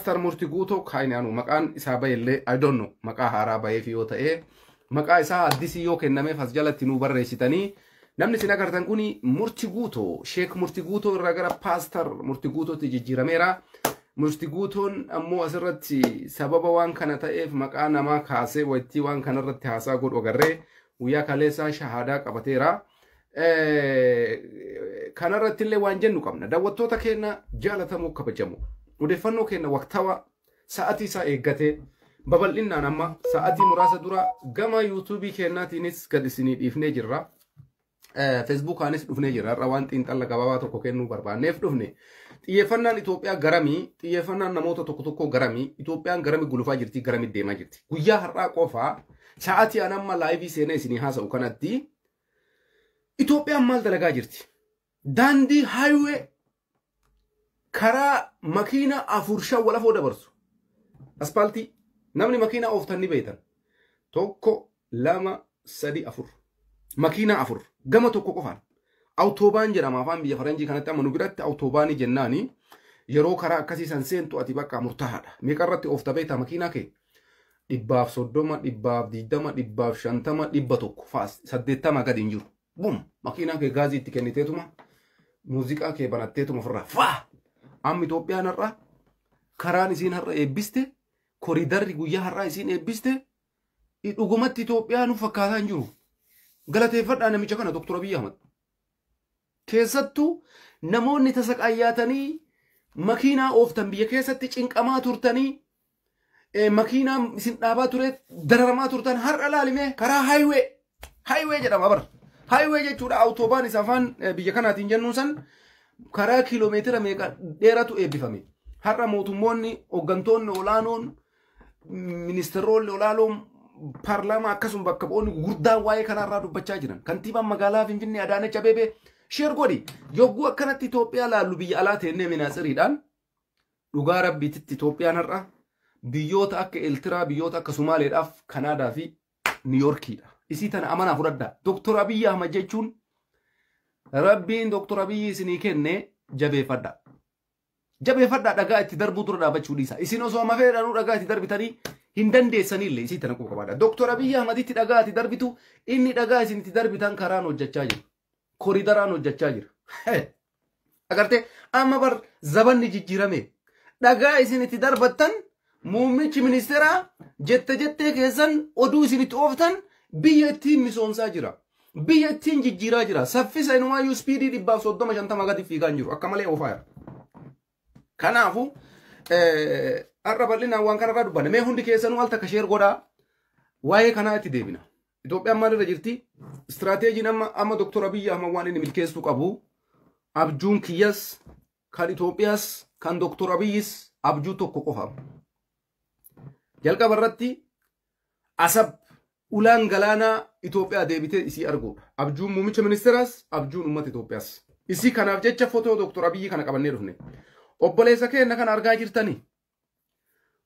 Pastor Murtii Guutoo kaayinaanu maqaan isaa baay'ee I don't know maqaa haaraa baay'ee yoo ta'e maqaa isaa addisii yoo kennameef as jalatti nu barreessitanii namni isin agartan kuni Murtii Guutoo Sheek Murtii Guutoo irraa gara Pastor Murtii Guutootti jijjiirameera. Murtii Guutoon ammoo asirratti sababa waan kana ta'eef maqaa namaa kaasee waytii waan kanarratti haasaa godhu agarree guyyaa kaleessaa shahaadaa qabateera. Kanarratti illee waan jennu qabna. Daawwattoota keenya jaalatamoo kabajamoo. Odeeffannoo keenya waqtawa sa'atii isaa eeggatee babal'inaan amma sa'atii muraasa dura gama YouTube keenyaatiinis gad isinii dhiifnee jirra. Facebookaanis dhufnee jirra. Har'a waan xiinxalla gabaabaa tokko kennuu barbaanneef dhufne. Xiyyeeffannaan Itoophiyaa garamii, xiyyeeffannaan namoota tokko tokko garamii, Itoophiyaan garamii gulufaa jirti, garamii deemaa jirti. Guyyaa har'aa qofaa sa'atii anamma laayivii seenaa isinii haasa'u kanatti Itoophiyaan maal dalagaa jirti? Daandii highway karaa makiina 4-5 walafoo dabarsu. Aspaaltii namni makiina ooftan ni beektan. 1, 2, 3, 4. Makiina 4 gama tokko qofaan. Autobaan jedhama afaan biyya faranjii kanatti amma nu biratti autobaanii jennaani yeroo karaa akkasii san seentu ati bakka murtaa'aadha. Meeqa irratti oofta beektaa makiinaa kee? 130, 120, 150, 100 faas 80 gadi hin jiru. Bum makiinaa kee gaazii itti kenniteetuma muuziqaa kee banatteetuma ofirraa faa. Amma Itoophiyaan har'a karaan isiin har'a eebbiste koriidarri guyyaa har'aa isiin eebbiste dhugumatti Itoophiyaan nu fakkaataa hin jiru. Galateeffadhaa namicha kana Dr. Abiy Ahmed. Keessattuu namoonni tasaqayyaatanii makiinaa ooftan biyya keessatti cinqamaa turtanii makiinaa isin dhaabaa ture dararamaa turtan har'a laalimee karaa highway jedhama bar. Highway jechuudha autobaan isa afaan biyya kanaatiin jennuun san karaa kiiloomeetira meeqa dheeratu eebbifame. Har'a mootummoonni hooggantoonni olaanoon ministeeronni olaanoon paarlaamaa akkasuma bakka bu'oonni gurguddaan waa'ee kanarraa dubbachaa jiran. Kantiibaan magaalaa Finfinnee Adaanech Abeebee sheer godhi yogguu akkanatti Itoophiyaa laallu biyya alaa teennee minaasiriidhaan dhugaa rabbiititti Itoophiyaan har'a biyyoota akka Eeltiraa biyyoota akka Sumaaleedhaaf Kanaadaa fi Niiyorkiidha. Isii tana amanaa fudhadhaa. Dr. Abiy Ahmed jechuun rabbiin Dr. Abiy isinii kenne jabeeffadhaa. Jabeeffadhaa dhagaa itti darbuu dura dhaabachuu dhiisa. Isin osoo amma fedhanuu dhagaa itti darbitanii hin dandeessanillee isii tana qabaadha. Dr. Abiy Ahmeditti dhagaa itti darbitu inni dhagaa isin itti darbitan karaan hojjechaa jira. Koriidaraan hojjechaa jira. Agartee amma bar zabanni jijjiirame dhagaa isin itti darbattan muummichi ministeeraa jettee keessan oduu isin itti ooftan biyya ittiin misoomsaa jira. Biyya ittiin jijjiiraa jira. Saffisa inumaayyuu spiidii 130-50 gadi fiigaa hin jiru. Akka malee oofaa jira. Kanaafuu har'a bal'inaan waan kanarraa dubbanne mee hundi keessanuu al takka sheer godhaa waa'ee kanaa itti deebina. Itoophiyaan maalirra jirti? Istiraateejiin amma Dr. Abiy Ahmed waan inni milkeessuu qabu abjuun kiyyas kan Itoophiyaas kan Dr. Abiyyis abjuu tokko qofa. Jalqaba irratti asab ulaan galaanaa Itoophiyaa deebitee isii arguudha. Abjuun muummicha ministeeraas abjuun uummata Itoophiyaas. Isii kanaaf jecha footoo Dr. Abiy kana qabannee dhufne. Obboleessa keenya kan argaa jirtanii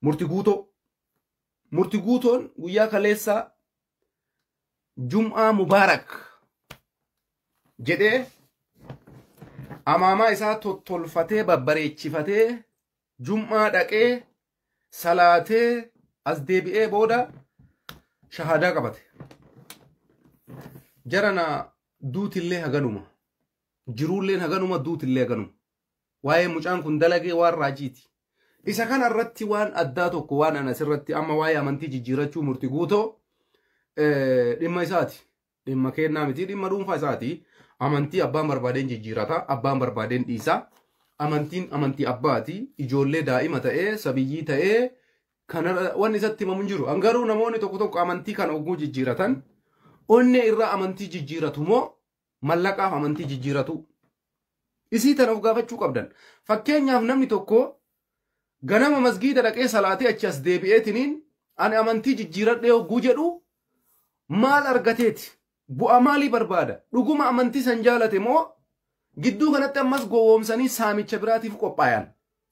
Murtii Guutoo. Murtii Guutoon guyyaa kaleessaa Jum'aa Mubaarak jedhee amaamaa isaa tottolfatee babbareechifatee Jum'aa dhaqee salaatee as deebi'ee booda shahaadaa qabate. Jarana duutillee haganuma. Jiruulleen haganuma duutillee haganuma. Waa'ee mucaan kun dalagee waan raajiiti. Isa kana irratti waan addaa tokko waan anas irratti amma waa'ee amantii jijjiirachuu Murtii Guutoo dhimma isaati. Dhimma kennaa miti dhimma dhuunfaa isaati. Amantii abbaan barbaadeen jijjiirata, abbaan barbaadeen dhiisa. Amantiin amantii abbaati. Ijoollee daa'ima ta'ee, sabiyyii ta'ee kana waan isatti himamu hin jiru. Garuu namoonni tokko tokko amantii kana oguu jijjiiratan onnee irraa amantii jijjiiratu moo mallaqaaf amantii jijjiiratu? Isii tana of gaafachuu qabdan. Fakkeenyaaf namni tokko ganama masgiida dhaqee salaatee achi as deebi'eetiniin ani amantii jijjiiradhee hogguu jedhu maal argateeti? Bu'aa maalii barbaada? Dhuguma amantii san jaalate moo gidduu kanatti ammas gowwoomsanii saamicha biraatiif qophaayan?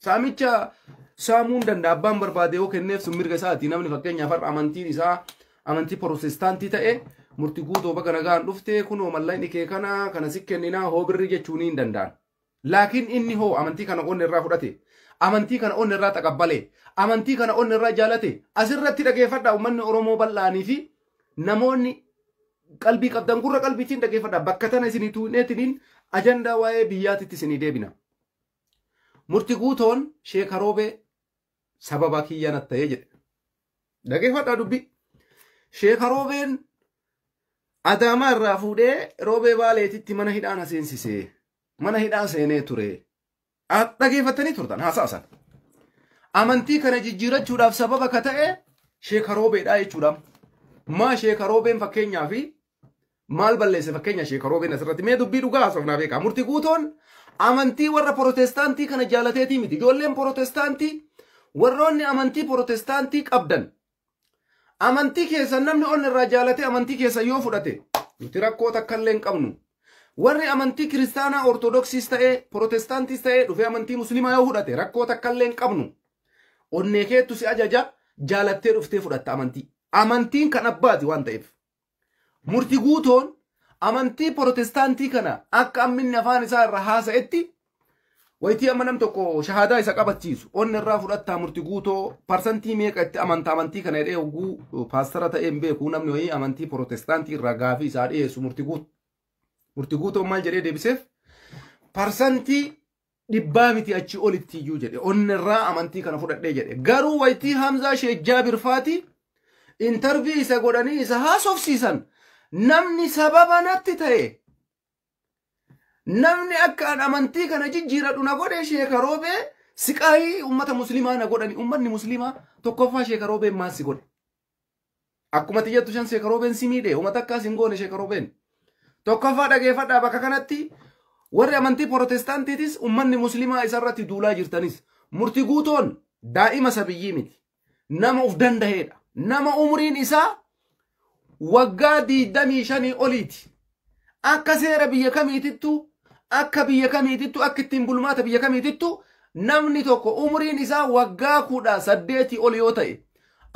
Saamicha saamuun danda'a abbaan barbaade yoo kenneef sun mirga isaati. Namni fakkeenyaaf har'a amantiin isaa amantii Pirotestaantii ta'e Murtii Guutoo baga nagaan dhuftee kunoo mallayni kee kana si kenninaa hoo birri jechuun hin danda'an. Laakiin inni hoo amantii kana qonna irraa fudhate amantii kana onni irraa taqabbalee amantii kana onni irraa jaalate asirratti dhageeffadha uummanni Oromoo bal'aanii fi namoonni qalbii qabdan gurra qalbiitiin dhageeffadha bakka tana isinii tuuneetiniin ajandaa waa'ee biyyaatitti isinii deebina. Murtii guutoon Sheek Roobee sababa kiyyaan ta'ee jedhe. Dhageeffadha dubbi. Sheek Roobeen Adaamaa irraa fuudhee Roobee Baaleetitti mana hidhaan seensisee mana hidhaan seenee ture. Dhageeffatanii turtan haasaasan. Amantii kana jijjiirachuudhaaf sababa ka ta'e Sheek Roobeedha jechuudha. Maa Sheek Roobeen fakkeenyaa fi maal balleesse fakkeenya Sheek Roobeen asirratti mee dubbii dhugaa haasofnaa beekaa. Murtii guutoon amantii warra Protestaantii kana jaalateetii miti. Ijoolleen Protestaantii warroonni amantii Protestaantii qabdan. Amantii keessa namni onni irraa jaalate amantii keessa yoo fudhate nuti rakkoo takkallee hin qabnu. Warri amantii kiristaanaa ortodoksiis ta'ee Protestaantiis ta'ee dhufee amantii musliimaa yoo fudhate rakkoo takkallee hin qabnu. Onnee keettu si ajaja jaalattee dhuftee fudhatta amantii. Amantiin kan abbaati waan ta'eef. Murtii guutoon amantii Protestaantii kana akka amminni afaan isaa irra haasa'etti wayitii amma nam tokko shahaadaa isa qabachiisu onni irraa fudhattaa murtii guutoo parsantii meeqa itti amantii kana jedhee hogguu paastara ta'ee hin beeku namni wayii amantii Protestaantii irraa gaafii isaa dhiyeessu murtii guutoo maal jedhee deebiseef parsantii 100 miti achi olitti iyyuu jedhe onni irraa amantii kana fudhadhee jedhe garuu wayitii Hamzaa Sheek Jaabir Faati intervii isa godhanii isa haasofsiisan namni sababa natti ta'e namni akka amantii kana jijjiiradhu na godhe Sheek Roobee siqaayii ummata musliimaa na godhani ummanni musliimaa tokkoffaa Sheek Roobeen maal si godhe akkuma tiyyattu shan Sheek Roobeen si miidhe ummata akkaas hin goone Sheek Roobeen tokkoffaa dhageeffadhaa bakka kanatti warri amantii Protestaantiitis ummanni musliimaa isarratti duulaa jirtanis murtii guutoon daa'ima sabiyyii miti nama uf danda'eedha nama umriin isaa waggaa 25 oliiti akka seera biyya kamiitittu akka biyya kamiitittu akka ittiin bulmaata biyya kamiitittu namni tokko umriin isaa waggaa 18 ol yoo ta'e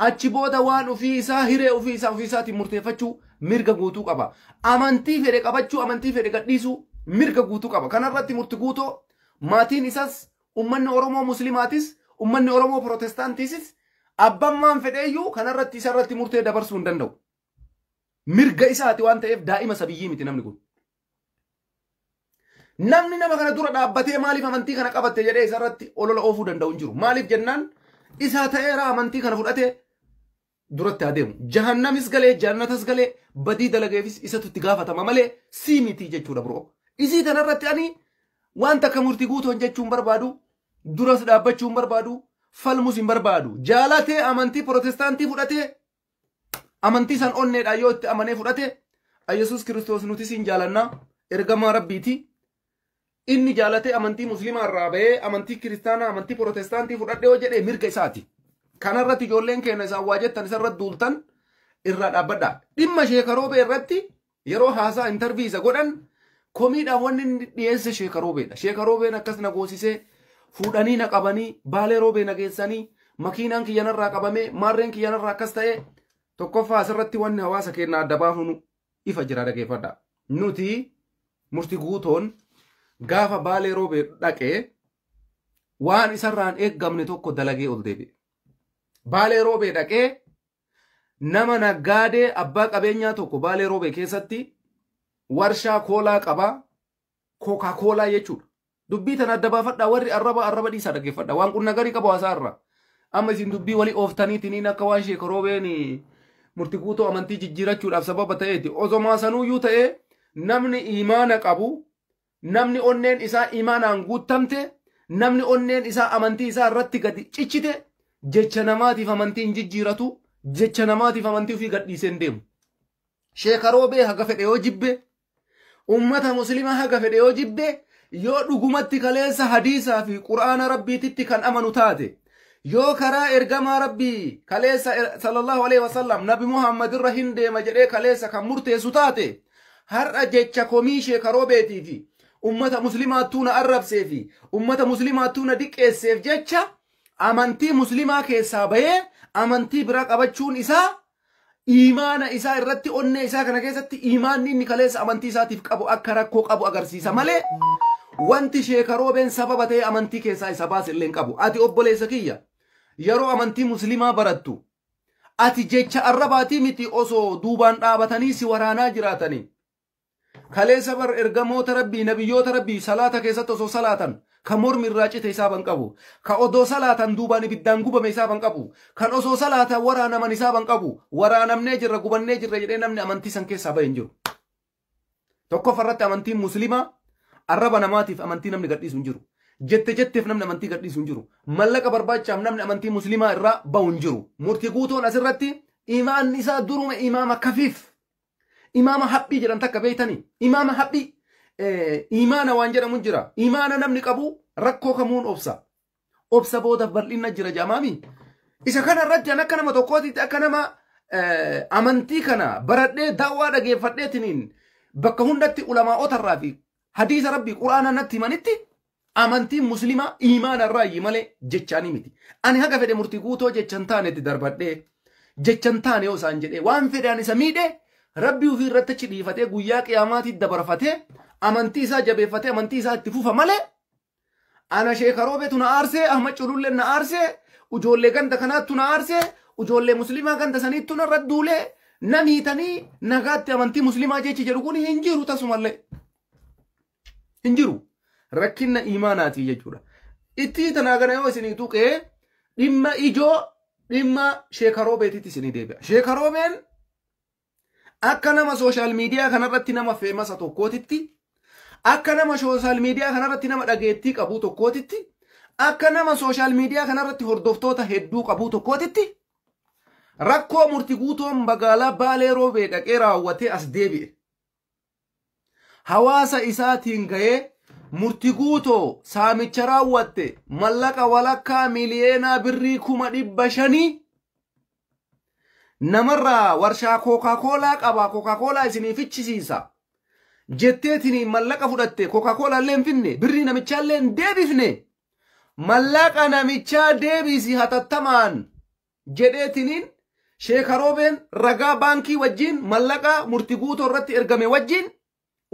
achi booda waan ofii isaa hiree ofii isaatiin murteeffachuu mirga guutuu qaba. Amantii fedhe qabachuu amantii fedhe gadhiisuu mirga guutuu qaba. Kanarratti murtii guutoo maatiin isaas ummanni Oromoo muslimaatis ummanni Oromoo Protestaantiisis abbammaan fedheeyyuu kanarratti isarratti murtee dabarsuu hin danda'u. Mirga isaati waan ta'eef daa'ima sabiyyii miti namni kun. Namni nama kana dura dhaabbatee maaliif amantii kana qabatte jedhee isarratti olola oofuu danda'u hin jiru. Maaliif jennaan isaa ta'eera amantii kana fudhatee duratti adeemu. Jahannamis galee jannatas galee badii dalageefis isatu itti gaafatama malee sii miti jechuudha biroo. Isii tanarratti ani wanta akka murtii guutoon jechuun barbaadu duras dhaabbachuun barbaadu falmus hin barbaadu. Jaalatee amantii Protestaantii fudhatee amantii san onneedha yoo itti amanee fudhate Yesuus Kiristoos nuti siin jaalannaa ergamaa rabbiiti. Inni jaalatee amantii musliimaa irraa ba'ee amantii kiristaanaa amantii Protestaantii fudhadhee yoo jedhee mirga isaati. Kanarratti ijoolleen keenya isaan waa jettan isarratti duultan irraa dhaabbadha. Dhimma Sheek Roobee irratti yeroo haasaa intervii isa godhan komiidhaan wanni inni dhiyeesse Sheek Roobeedha. Sheek Roobeen akkas na goosisee fuudhanii na qabanii baalee Roobee na geessanii makiinaan kiyyanarraa qabamee maarreen kiyyanarraa akkas ta'ee tokkoffaa asirratti wanni hawaasa keenya adda baafnu ifa jira dhageeffadha. Nuti murtii guutoon gaafa baalee Roobee dhaqee waan isarraan eeggamne tokko dalagee ol deebi'e. Baalee Roobee dhaqee nama naggaadee abbaa qabeenyaa tokko baalee Roobee keessatti warshaa koolaa qabaa kookaa koolaa jechuudha. Dubbii tana adda baafadhaa warri arraba dhiisaa dhageeffadha. Waan qunna garii qabu haasaarra. Amma isin dubbii walii ooftaniitiin akka waan Sheek Roobeen murtii guutoo amantii jijjiirachuudhaaf sababa ta'eeti. Osomaa sanuuyyuu ta'ee namni imaana qabu namni onneen isaa imaanaan guuttamte namni onneen isaa amantii isaa irratti gadi cichite jecha namaatiif amantii hin jijjiiratu jecha namaatiif amantii ofii gadhiisee hin deemu. Sheek Roobee haga fedhe yoo jibbe ummata muslimaa haga fedhe yoo jibbe yoo dhugumatti kaleessa hadiisaa fi quraana rabbiititti kan amanu taate yoo karaa ergamaa rabbii kaleessa sallallahu alaihi wasallam nabi Muhammad irra hin deema jedhee kaleessa kan murteessu taate har'a jecha komii Sheek Roobeetii fi ummata muslimaattuu na arrabsee fi ummata muslimaattuu na diqqeesseef jecha amantii muslimaa keessaa bahee amantii biraa qabachuun isaa imaana isaa irratti onnee isaa kana keessatti imaanni inni kaleessa amantii isaatiif qabu akka rakkoo qabu agarsiisa malee wanti sheekaroobeen sababa ta'e amantii keessaa isa baasillee hin qabu. Ati obboleessa kiyya yeroo amantii muslimaa barattu ati jecha arrabaatii miti osoo duubaan dhaabatanii si waraanaa jiraatanii. Kaleessa bar ergamoota rabbii nabiyyoota rabbii salaata keessatti osoo salaatan kan mormi irraa cite isaaban qabu. Kan odoo salaatan duubaan ibiddaan gubame isaaban qabu. Kan osoo salaatan waraanaman isaaban qabu. Waraanamnee jirra gubannee jirra jedhee namni amantii san keessaa bahe hin jiru. Tokkoffarratti amantiin muslimaa arraba namaatiif amantii namni gadhiisu hin jiru. Jetteef namni amantii gadhiisu hin jiru. Mallaqa barbaachaaf namni amantii muslimaa irraa bahu hin jiru. Murtii guutoon asirratti imaan isaa duruma imaama kafiif. Imaama haphii jedhan takka beeytanii. Imaama haphii. Imaana waan jedhamu jira. Imaana namni qabu rakkoo kamuun obsa. Obsa booda bal'inna jira jamaami. Isa kana irratti akka nama tokkootitti akka nama amantii kana baradhee daawwaa dhageeffadheetiniin bakka hundatti ulamaa'ota irraa fi hadiisa rabbii quraana natti himanitti amantiin muslimaa imaana irraa malee jechaanii miti. Ani haga fedhe murtii guutoo jechan taanetti darbadhee jechan taane yoo isaan jedhee waan fedhan isa miidhee rabbii ofii irratti achi dhiifatee guyyaa qiyaamaatti dabarfatee amantii isaa jabeeffatee amantii isaa itti fufa malee ana sheekaroobeetu na aarsee ahmad culullee na aarsee ijoollee ganda kanaattu na aarsee ijoollee muslimaa ganda saniittu narra duulee na miitanii nagaatti amantii muslimaa jechi jedhu kun hin jiru tasumallee hin jiru rakkinna imaanaati jechuudha. Itti tanaa gana yoo isinii tuqee dhimma ijoo dhimma sheekaroobeetitti isinii deebi'a. Sheekaroobeen akka nama sooshaal miidiyaa kanarratti nama feemasa tokkootitti akka nama sooshaal miidiyaa kanarratti nama dhageettii qabu tokkootitti akka nama sooshaal miidiyaa kanarratti hordoftoota hedduu qabu tokkootitti rakkoo murtii guutoon magaalaa Baalee Roobee dhaqee raawwatee as deebi'e. Hawaasa isaatiin ga'ee murtii guutoo saamicha raawwatte mallaqa walakkaa miliyoonaa birrii 500,000 namarraa warshaa Coca-Cola qaba Coca-Cola isinii fichisiisa jetteetini mallaqa fudhatte Coca-Cola illee hin finne birrii namichaa illee hin deebifne mallaqa namichaa deebisi hatattamaan jedheetiniin sheekaroobeen ragaa baankii wajjin mallaqa murtii guutoo irratti ergame wajjin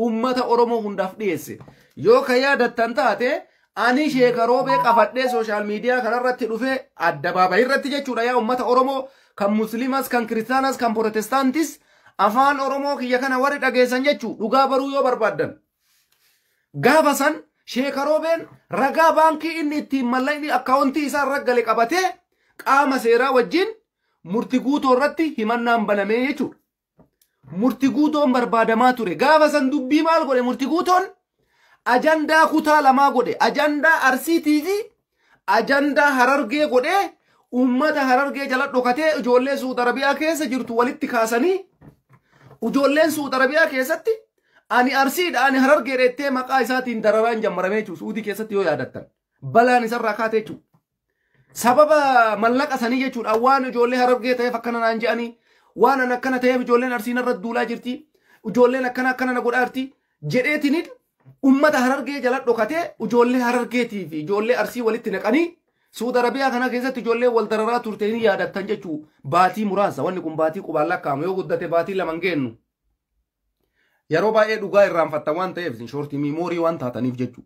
ummata Oromoo hundaaf dhiyeesse. Yoo ka yaadattan taate ani sheekaroobee qafadhee sooshaal miidiyaa kanarratti dhufe addabaabayii irratti jechuudha yaa ummata Oromoo kan muslimas kan kiristaanas kan protestaantis afaan Oromoo kiyya kana warri dhageessan jechuu dhugaa baruu yoo barbaaddan. Gaafa san sheekaroobeen ragaa baankii inni ittiin mallaqni akkaawuntii isaa irra gale qabatee qaama seeraa wajjin murtii guutoo irratti himannaan banamee jechuudha. Murtii guutoon barbaadamaa ture. Gaafa san dubbii maal godhe murtii guutoon ajandaa kutaa lamaa godhe. Ajandaa Arsiitii fi ajandaa Harargee godhe. Ummata Harargee jala dhokatee ijoollee Suud Arabiyaa keessa jirtu walitti kaasanii ijoolleen Suud Arabiyaa keessatti ani Arsiidha ani Harargee dheettee maqaa isaatiin dararaan jammaramee jiru Suudii keessatti yoo yaadattan balaan isarraa kaatee jiru. Sababa mallaqa sanii jechuudha waan ijoollee Harargee ta'eef akkana naan je'anii waan an akkana ta'eef ijoolleen Arsiin irra duulaa jirti ijoolleen akkana na godhaa jirti jedheetiniin ummata Harargee jala dhokatee ijoollee Harargeetii fi ijoollee Arsii walitti naqanii Suud Arabiyaa kana keessatti ijoollee wal dararaa turtanii yaadattan jechuu baatii muraasa wanni kun baatii qubaan lakkaa'amu yoo guddate baatii lama geennu yeroo baay'ee dhugaa irraanfatta waan ta'eef shoortii miimoorii waan taataniif jechuu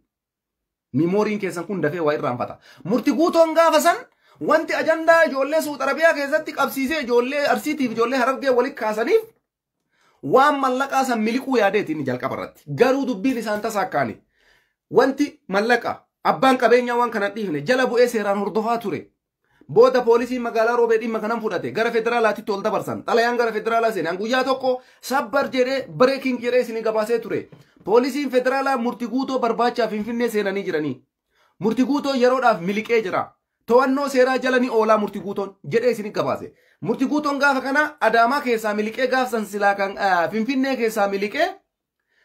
miimooriin keessan kun dafee waa irraanfata. Murtii guutoon gaafa san wanti ajandaa ijoollee Suud Arabiyaa keessatti qabsiisee ijoollee Arsiitiif ijoollee Harargee walitti kaasaniif waan mallaqaa san miliquu yaadeetiin jalqaba irratti garuu dubbiin isaan tasaakkaani wanti mallaqa abbaan qabeenyaa waan kana dhiifne jala bu'ee seeraan hordofaa ture. Booda poolisiin magaalaa Roobee dhimma kanan fudhate gara federaalaatti ol dabarsan xalayaan gara federaalaa seenan guyyaa tokko sabbar jedhee breaking jedhee isinii gabaasee ture. Poolisiin federaalaa murtii guutoo barbaacha Finfinnee seenanii jiranii. Murtii guutoo yeroodhaaf miliqee jira. To'annoo seeraa jala ni oolaa murtii guutoon jedhee isinii gabaase. Murtii guutoon gaafa kana Adaamaa keessaa miliqee gaafa sansilaa kan Finfinnee keessaa miliqee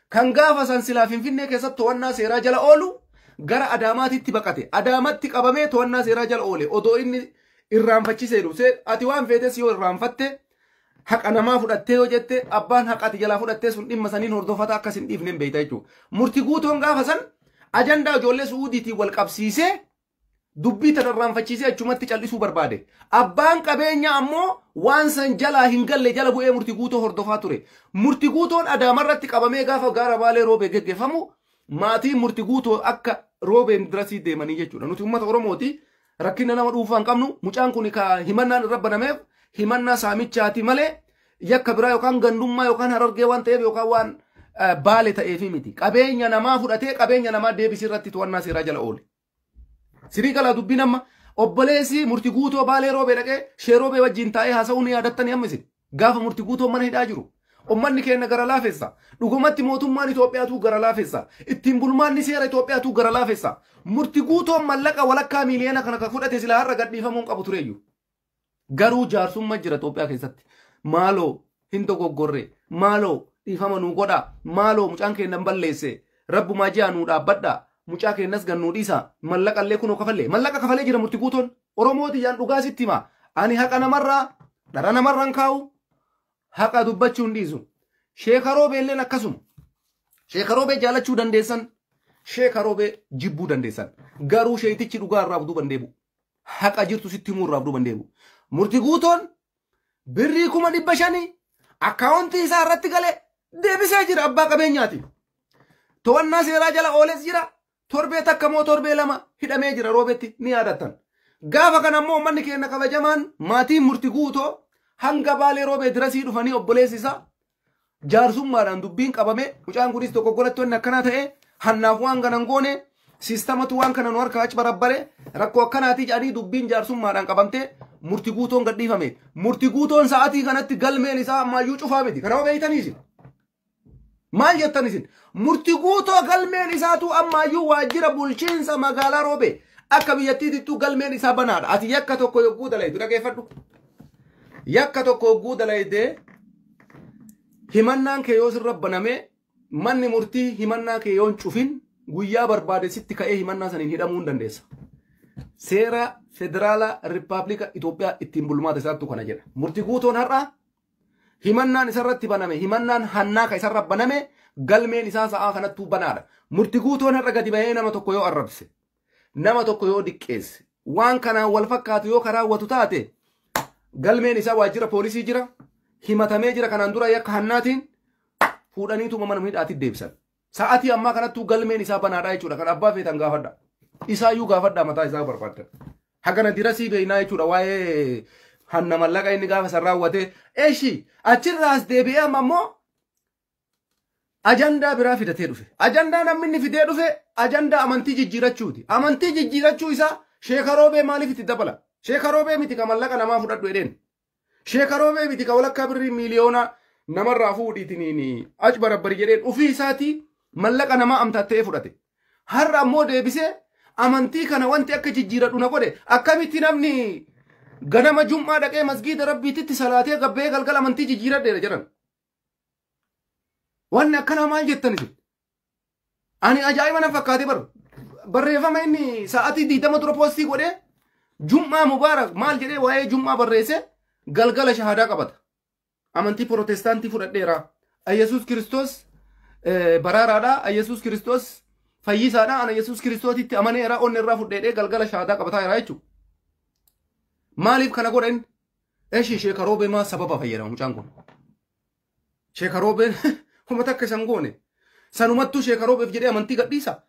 kan gaafa sansilaa Finfinnee keessatti to'annaa seeraa jala oolu gara Adaamaatitti baqate. Adaamatti qabamee to'annaa seeraa jala oole. Odoo inni irraanfachisee dhufe ati waan feetes yoo irraanfatte haqa namaa fudhattee yoo jette abbaan haqati jalaa fudhattee sun dhimma saniin hordofata akkas hin dhiifneen beeyta jechuudha. Murtii guutoon gaafa san ajandaa ijoollee Suudiitiin wal qabsiisee dubbii tan irraanfachiisee achumatti callisuu barbaade. Abbaan qabeenyaa ammoo waan san jalaa hin galle jala bu'ee murtii guutoo hordofaa ture. Murtii guutoon Adaamarratti qabamee gaafa gaara Baalee Roobee geggeeffamu maatii murti guutoo akka roobeen dirasii deemanii jechuudha. Nuti uummata Oromooti rakkina nama dhuunfaa hin qabnu. Mucaan kun ka himannaan irra banameef himannaa saamichaati malee yakka biraa yookaan gandummaa yookaan harargee waan ta'eef yookaan waan baale ta'eef miti. Qabeenya namaa fudhatee qabeenya namaa deebisii irratti to'annaa seeraa jala oole. Sirii galaa dubbiin amma obboleessi murti guutoo baalee roobee dhaqee shee roobee wajjin taa'ee haasa'uu ni yaadattanii ammisin. Gaafa murti guutoo mana hidhaa jiru. Ummanni keenya gara laafessa. Dhugumatti mootummaan Itoophiyaatu gara laafessa. Ittiin bulmaanni seera Itoophiyaatu gara laafessa. Murti guutoo mallaqa walakkaa miiliyoona kana ka fudhate silaa har'a gadhiifamuun qabu tureeyyu. Garuu jaarsummaa jira Itoophiyaa keessatti. Maaloo hin dogoggorre. Maaloo dhiifama nuu godha. Maaloo mucaan keenya balleesse. Rabbumaa ji'a nuu dhaabbadha. Mucaa keenyas gannuu dhiisa. Mallaqallee kunoo kafalle. Mallaqa kafalee jira murti guutoon. Oromooti yaan dhugaa sitti hima. Ani haqa namarraa dhara namarraan kaa'u. Haqa dubbachuun dhiisu. Sheeka Roobee illeen akkasuma. Sheeka Roobee jaalachuu dandeessan. Sheeka Roobee jibbuu dandeessan. Garuu sheetichi dhugaa irraa abduu bandeebu. Haqa jirtu sitti himuu irraa abduu bandeebu. Murti guutoon birrii 500 akkaawuntii isaa irratti galee deebisee jira abbaa qabeenyaati. To'annaa seeraa jala ooles jira. Torbee takka moo torbee lama hidhamee jira Roobeetti ni yaadattan. Gaafa kana immoo manni keenya kabajamaan maatiin murti guutoo hanga baalee roobee dirasii dhufanii obboleessi isaa jaarsummaadhaan dubbiin qabame mucaan kunis tokko godhattoonni akkanaa ta'e hannaaf waan kanan goone siistamatu waan kana nu harkaa achi barabbare rakkoo akkanaatii jedhanii dubbiin jaarsummaadhaan qabamte murti guutoon gadhiifame. Murti guutoon sa'aatii kanatti galmeen isaa ammayyuu cufaa miti. Kana beeytanii isin maal jettan isin? Murti guutoo galmeen isaatu ammayyuu waajjira bulchiinsa magaalaa Roobee akka biyyattiitittuu galmeen isaa banaadha. Ati yakka tokko yogguu dalaytu dhageeffadhu. Yakka tokko yogguu dalayte himannaan kee yoo sirra baname manni murtii himannaa kee yoon cufin guyyaa barbaade sitti ka'ee himannaa saniin hidhamuu hin dandeessa. Seera federaala Rippaabilika Itoophiyaa ittiin bulmaata isaattu kana jedha. Murti guutoon har'a himannaan isarratti baname himannaan hannaa ka isarra baname galmeen isaa sa'aa kanattuu banaadha. Murti guutoon har'a gadi bahee nama tokko yoo arrabse nama tokko yoo diqqeesse waan kanaan wal fakkaatu yoo karaawwatu taate galmeen isaa waajjira poolisii jira himatamee jira kanaan dura yakka hannaatiin fuudhaniituma mana hidhaatti deebisan. Sa'aatii ammaa kanattuu galmeen isaa banaadha jechuudha. Kan abbaa feetan gaafadha. Isaayyuu gaafadha mataa isaa barbaadda. Hagana dirasii beeynaa jechuudha waa'ee hanna mallaqa inni gaafa san raawwate. Eeshi achirraas deebi'ee amma immoo ajandaa biraa fidatee dhufe. Ajandaa namni inni fidee dhufe ajandaa amantii jijjiirachuuti. Amantii jijjiirachuu isaa Sheeka Roobee maaliif itti dabala? Sheeka Roobee miti ka mallaqa namaa fudhadhu edeen. Sheeka Roobee miti ka walakkaa birrii miiliyoona namarraa fuudhiitiniin achi barabbari jedheen ofii isaatii mallaqa namaa amtattee fudhate. Har'a ammoo deebisee amantii kana wanti akka jijjiiradhu na godhe akkamitti namni ganama jum'aa dhaqee masgiida rabbiititti salaatee gabbee galgala amantii jijjiiradheera jedhan. Wanni akkana maal jettanisin? Ani ajaa'iba na fakkaate barreeffama inni sa'aatii 20 dura poostii godhee jum'aa mubaarak maal jedhee waa'ee jum'aa barreesse galgala shahadaa qabata. Amantii protestaantii fudhadheera. Yesuus Kiristoos baraaraadha. Yesuus Kiristoos fayyisaadha. Ana Yesuus Kiristootitti amaneera onni irraa fudhedhee galgala shahadaa qabataa jira jechuudha. Maaliif kana godhan? Eeshi Sheeka Roobee maa sababa fayyadama mucaan kun? Sheeka Roobeen humata akka isan goone. Sanumattuu Sheeka Roobeef jedhee amantii gadhiisa.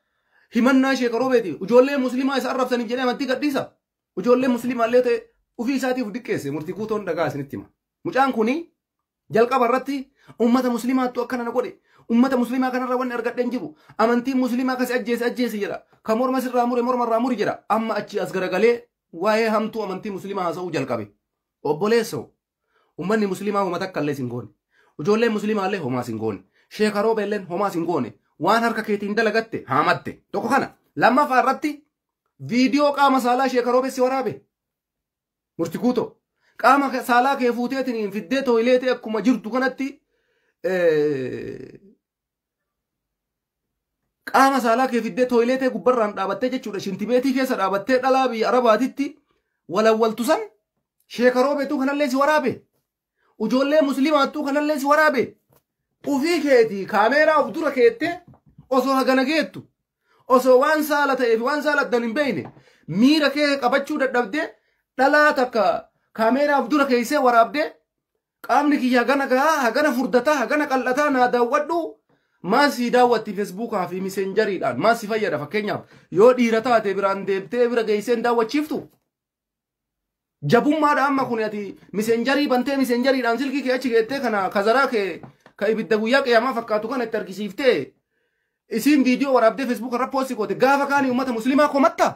Himannaa Sheeka Roobeeti. Ijoollee musliimaa isa arrabsaniif jedhee amantii gadhiisa. Ijoollee musliimaa illee ta'e ofii isaatiif diqqeesse murtii guutoon dhagaa isinitti hima. Mucaan kuni jalqaba irratti ummata musliimaattu akkana na godhe. Ummata musliimaa kanarra wanni argadheen jiru. Amantiin musliimaa kasi ajjeesi jedha. Ka morma sirraa mure morma irraa muri jedha. Amma achi as garagalee waa'ee hamtuu amantii musliimaa haasa'uu jalqabe. Obboleessoo ummanni musliimaa uummata akka illee sin goone. Ijoolleen musliimaa illee homaa sin goone. Sheeka Roobee illee homaa sin goone. Waan harka keetiin dalagatte haamatte. Tokko kana lammaffaa irratti viidiyoo qaama saalaa Sheeka Roobee si waraabe. Murti guutoo qaama saalaa kee fuuteetiin fiddee tooyileetee akkuma jirtu kanatti qaama saalaa kee fiddee tooyileetee gubbarraan dhaabattee jechuudha. Shintibeetii keessa dhaabattee dhalaa biyya Arabaatitti walawwaltu san Sheeka Roobeetu kanallee si waraabe. Ijoollee musliimaattuu kanallee si waraabe. Ufii keetii kaameeraa of dura keettee osoo hagana geettu osoo waan saala ta'eef waan saaladdan hin beeyne miira kee qabachuu dadhabdee dhalaa takka kaameeraa of dura keeysee waraabdee qaamni kiyya hagana gahaa hagana furdataa hagana qal'ataa naa daawwadhu maasii daawwatti feesbuukaa fi miseenjariidhaan maasii fayyada fakkeenyaaf yoo dhiira taate biraan deemtee bira geesseen daawwachiiftu jabummaadha amma kun ati miseenjarii bantee miseenjariidhaan silkii kee achi geettee kana kazaraa kee ka ibidda guyyaa qiyaamaa fakkaatu kana itti argisiiftee isiin viidiyoo waraabdee feesbuuk irra poosti goote gaafa kaanii uummata muslimaa komatta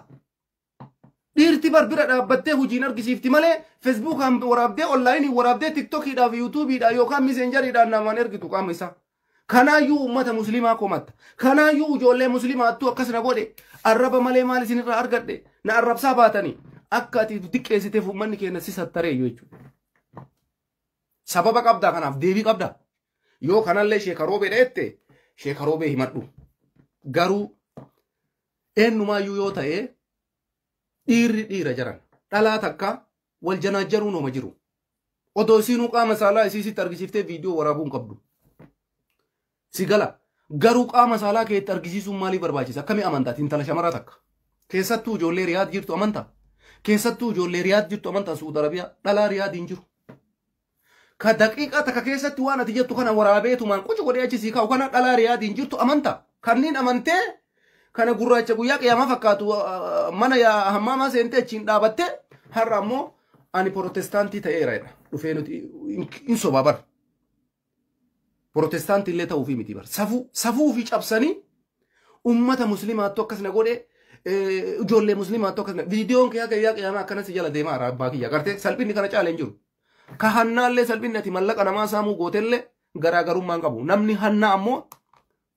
dhiirti barbira dhaabbattee hojiin argisiifti malee feesbuukaan waraabdee onlaayinii waraabdee tiktokiidhaaf yuutuubiidhaan yookaan miseenjariidhaan namaan ergitu qaama isaa. Kanaayyuu uummata muslimaa komatta. Kanaayyuu ijoollee muslimaattuu akkas na godhe arraba malee maal isinirraa argadhe na arrabsaa baatanii akka ati xiqqeessiteef uummanni keenya si sattareeyyu jechuudha. Sababa qabdaa kanaaf deebii qabdaa. Yoo kanallee sheekaroobee dheette sheekaroobee himadhu. Garuu eenyumaayyuu yoo ta'e dhiirri dhiira jiran dhalaa takka wal janaajjaruu nooma jiru. Odoo isiinuu qaama saalaa isiisitti argisiiftee viidiyoo waraabuu hin qabdu. Sigala garuu qaama saalaa keetti argisiisuun maaliif barbaachisa? Akkamii amantaati intala shamaraa takka? Keessattuu ijoollee Riyaad jirtu amantaa? Keessattuu ijoollee Riyaad jirtu amantaa Suud Arabiyaa dhalaa Riyaad hin jiru. Ka daqiiqaa takka keessatti waan ati jettu kana waraabeetumaan qucu godhee achi sii kaa'u kana dhalaa Riyaad hin jirtu amantaa? Kanneen amantee kana gurraacha guyyaa qiyaamaa fakkaatu mana hammaamaa seentee achiin dhaabattee har'a ammoo ani protestaantii ta'eera jedha. Dhufee nuti hin sobaa bara. Protestaantii illee ta'uu fi miti bar. Safuu fi cabsanii ummata muslimaattu akkas na godhe ijoollee muslimaattu akkas na viidiyoon kee guyyaa qiyaamaa akkanas jala deemaa abbaa kiyya gartee salphinni kana caalee hin jiru. Ka hannaallee salphinni ati mallaqa namaa saamuu gootellee garaagarummaan qabu. Namni hannaa ammoo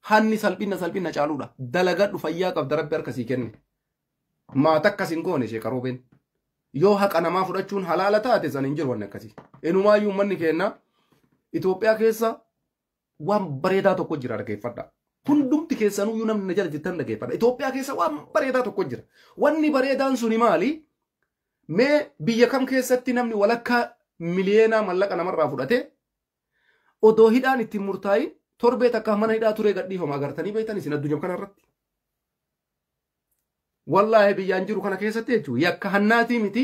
hanni salphina caaluudha. Dalagadhu fayyaa qabda rabbi harkasii kenne. Maata akkas hin goone sheekaroobeen. Yoo haqa namaa fudhachuun halaala taate san hin jiru wanni akkasii. Enumaayyuu uummanni keenya Itoophiyaa keessa waan bareedaa tokko jira dhaggeeffadha. Hundumti keessanuyyuu namni na jala jettan dhaggeeffadha. Itoophiyaa keessa waan bareedaa tokko jira. Wanni bareedaan suni maali? Mee biyya kam keessatti namni walakkaa miliyoonaa mallaqa namarraa fudhate odoo hidhaan ittiin murtaa'i torbee takka mana hidhaa turee gadhiifama agartanii beektan isin addunyaa kanarratti. Wallaahi biyyaan jiru kana keessatti jechuun yakka hannaatii miti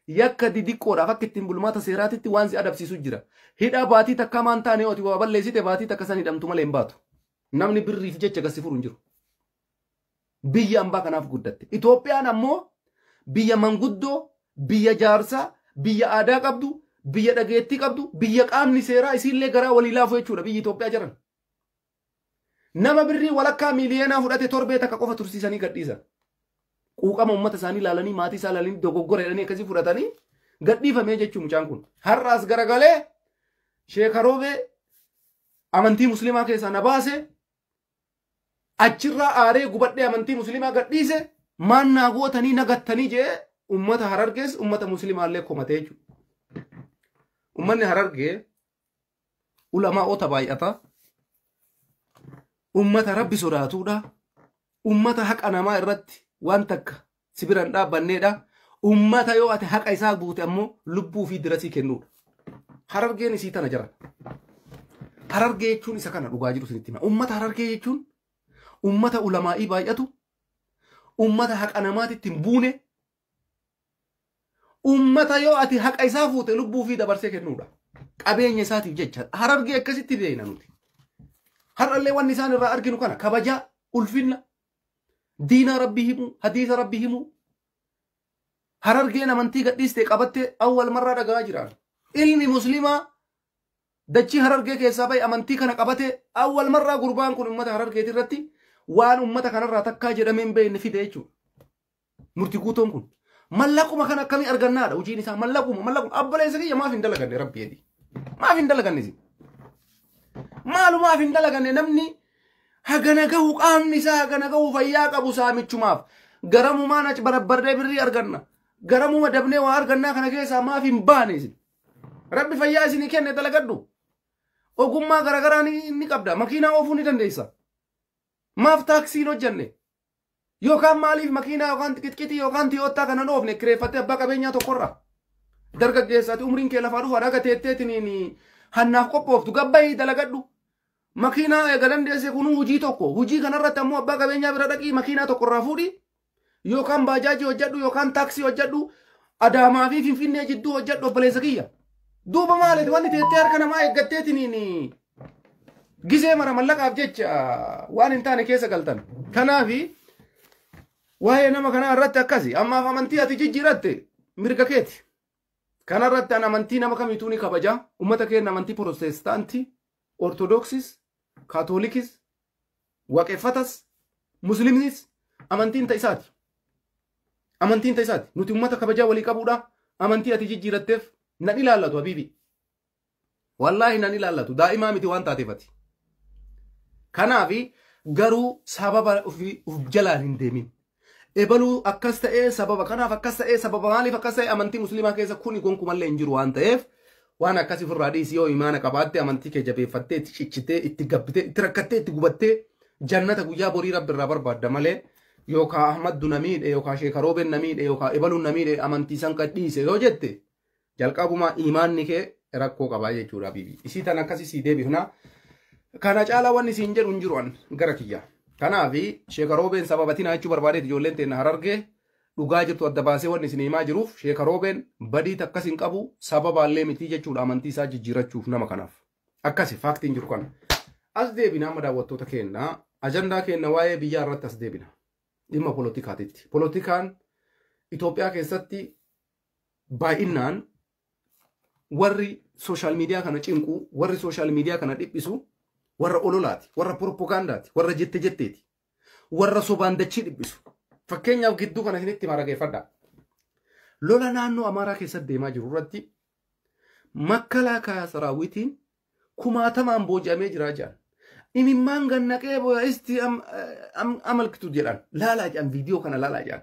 yakka didiqqoodhaaf akka ittiin bulmaata seeraatitti waan si adabsiisu jira. Hidhaa baatii takka maan taane oti waa balleessite baatii takka san hidhamtu malee hin baatu. Namni birriif jecha gassi furu hin jiru. Biyya ambaa kanaaf guddatte. Itoophiyaan ammoo biyya manguddoo, biyya jaarsaa, biyya aadaa qabdu, biyya dhageettii qabdu, biyya qaamni seeraa isiillee garaa walii laafu jechuudha biyyi Itoophiyaa jiran. Nama birrii walakkaa miliyoonaa fudhate torbee takka qofa tursiisanii gadhiisan. Quuqama uummata isaanii ilaalanii maatii isaa ilaalanii dogoggora jedhanii akkasii fudhatanii gadhiifamee jechuun mucaan kun. Har'aas garagalee sheekaroobee amantii muslimaa keessaa na baase achirraa aaree gubadhee amantii muslimaa gadhiise maan naa gootanii nagattanii jee uummata Harargees uummata muslimaallee komatee jechuudha. Uummanni Harargee ulamaa'ota baay'ata. Uummata rabbi sodaatuudha. Uummata haqa namaa irratti waan takka sibiran dhaabbanneedha. Uummata yoo ati haqa isaa buute ammoo lubbuu fi dirasii kennuudha. Harargeen isii tana jira. Harargee jechuun isa kana dhugaa jiru sinitti hima. Uummata Harargee jechuun uummata ulamaa'ii baay'atu, uummata haqa namaatitti hin buune, uummata yoo ati haqa isaa fuute lubbuu fi dabarsee kennuudha. Qabeenya isaatiif jecha Harargee akkasitti beeyna nuti. Har'allee wanni isaan irraa arginu kana kabajaa, ulfinna, diina rabbii himu, hadiisa rabbii himu. Harargeen amantii gadhiistee qabattee awwal marraa dhagaa jiraan. Ilmi muslimaa dachii Harargee keessaa bahe amantii kana qabatee awwal marraa gurbaan kun uummata Harargeetii irratti waan uummata kanarraa takkaa jedhamee hin beekne fide jechuudha. Murtii guutoon kun mallaquma kana akkamii argannaadha hojiin isaa mallaquma abboleessa kiyya maaf hin dalaganne rabbi jedhi. Maaf hin dalaganne isin. Maalumaaf hin dalaganne namni hagana gahu qaamni isaa hagana gahu fayyaa qabu saamichumaaf garamumaan achi barabbardee birrii arganna. Garamuma dabnee waa argannaa kana keessaa maaf hin baane isin. Rabbi fayyaa isinii kenne dalagadhu. Ogummaa garagaraa ni qabda. Makiinaa oofuu ni dandeessa. Maaf taaksiin hojjanne. Yookaan maaliif makiinaa yookaan xixiqqiti yookaan tiyoottaa kana dhoofne kireeffattee abbaa qabeenyaa tokkorra. Dargaggeessaati umriin kee lafaa dhufa dhaga teetteetiin hannaaf qophooftu gabbayii dalagadhu. Makiinaa eega dandeesse kunuu hujii tokko. Hujii kanarratti ammoo abbaa qabeenyaa bira dhaqii makiinaa tokkorraa fuudhi. Yookaan baajaajii hojjedhu yookaan taaksii hojjedhu Adaamaa fi Finfinnee jidduu hojjedhu obboleessa kiyya. Duuba maaliif wanni teettee harka namaa eeggatteetiin Gisee mara mallaqaaf jecha waan hin taane keessa galtan. Kanaafi waa'ee nama kanaa irratti akkasi ammaaf amantii ati jijjiiratte mirga keeti. Kana irratti an amantii nama kamiituu ni kabaja. Ummata keenya amantii Protestaantii, Ortodoksis, Kaatoolikis, Waaqeffatas, Musliimnis amantiin ta'isaati. Amantiin ta'isaati. Nuti ummata kabajaa walii qabuudha. Amantii ati jijjiiratteef nan ilaallatu habiibi. Wallaahi nan ilaallatu. Daa'imaa miti waan taateefati. Kanaafi garuu sababa uf jalaan hin deemin. Ebaluu akkas ta'ee sababa kanaaf akkas ta'ee sababa maaliif akkas ta'ee amantii musliimaa keessa kuni gonkumallee hin jiru waan ta'eef waan akkasii ofirraa dhiisii yoo imaana qabaatte amantii kee jabeeffattee itti ciccitee itti gabbitee itti rakkattee itti gubattee jannata guyyaa borii rabbi irraa barbaadda malee yookaan Ahmaddu namiidhe yookaan Sheekaroobeen namiidhe yookaan Ebaluun namiidhe amantii san qadhiise yoo jette jalqabuma imaanni kee rakkoo qabaa jechuudha bibi. Isii tan akkasii sii deebifna. Kana caalaa wanni siin jedhu hin jiru gara kiyya. Kanaafi Sheekaroobeen sababatina jechuu barbaadeet ijoolleen teenya Harargee dhugaa jirtu adda baasee wanni isin himaa jiruuf Sheekaroobeen badii takkas hin qabu sababaallee miti jechuudha amantii isaa jijjiirachuuf nama kanaaf. Akkasi faaktiin jiru kana. As deebina amma daawwattoota keenya ajandaa keenya waa'ee biyyaa irratti as deebina. Dhimma poolotikaatitti. Poolotikaan Itoophiyaa keessatti baay'inaan warri sooshaal miidiyaa kana cinqu, warri sooshaal miidiyaa kana dhiphisu warra ololaati, warra propagaandaati, warra jetteeti, warra sobaan dachii dhiphisu. Fakkeenyaaf gidduu kana isinitti marageeffadha. Lola naannoo Amaaraa keessatti deemaa jiru irratti Makalaakaa Saraawitiin kumaatamaan booji'amee jiraa jedhan. Imimmaan gannaqee boo'isti amalkitu jedhan. Laalaa jedhan viidiyoo kana laalaa jedhan.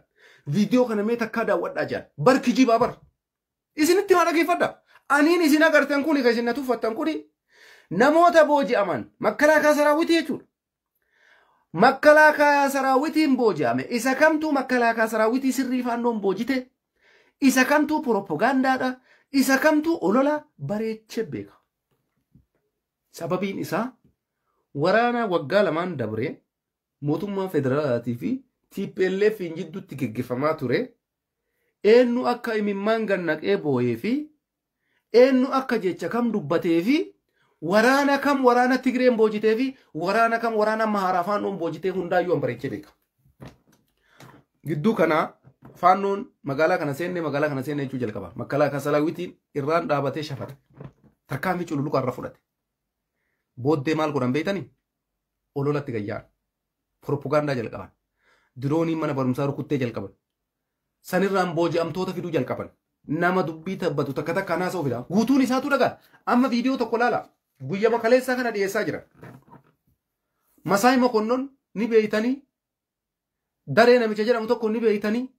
Viidiyoo kana mee takkaa daawwadhaa jedhan. Barki jibaa bar. Isinitti marageeffadha. Aniin isin agartan kuni kan isin tuffattan kuni namoota booji'aman Makalaakaa Saraawitii jechuudha. Makalaakaa Saraawitiin booji'ame. Isa kamtuu Makalaakaa Saraawitii sirrii faannoon boojite. Isa kamtuu propagaandaadha. Isa kamtuu olola bareeche beeka. Sababiin isaa waraana waggaa lamaan dabre mootummaa federaalaatii fi TPLF jidduutti geggeeffamaa ture. Eenyu akka imimmaan gannaqee booyee fi eenyu akka jecha kam dubbatee fi waraana kam waraana Tigreen boojitee fi waraana kam waraana Maharaa faannoon boojitee hundaayyuu bareechee beeka. Gidduu kana faannoon magaalaa kana seenne jechuu jalqaba. Makalaakaa Saraawitiin irraan dhaabatee shafate. Tarkaanfii cululuqaa irra fudhate. Booddee maal godhan beeytanii? Ololatti gayyaan. Propagaandaa jalqaban. Dirooniin mana barumsaa rukuttee jalqaban. Sanirraan booji'amtoota fiduu jalqaban. Nama dubbii tabbatu takka takka naasa'u fida. Guutuun isaatu dhagaa. Amma viidiyoo tokko laala. Guyyaa makaleessaa kana dhiyeessaa jira. Masaay Mokonnon ni beeytanii. Daree namicha jedhamu tokko ni beeytanii.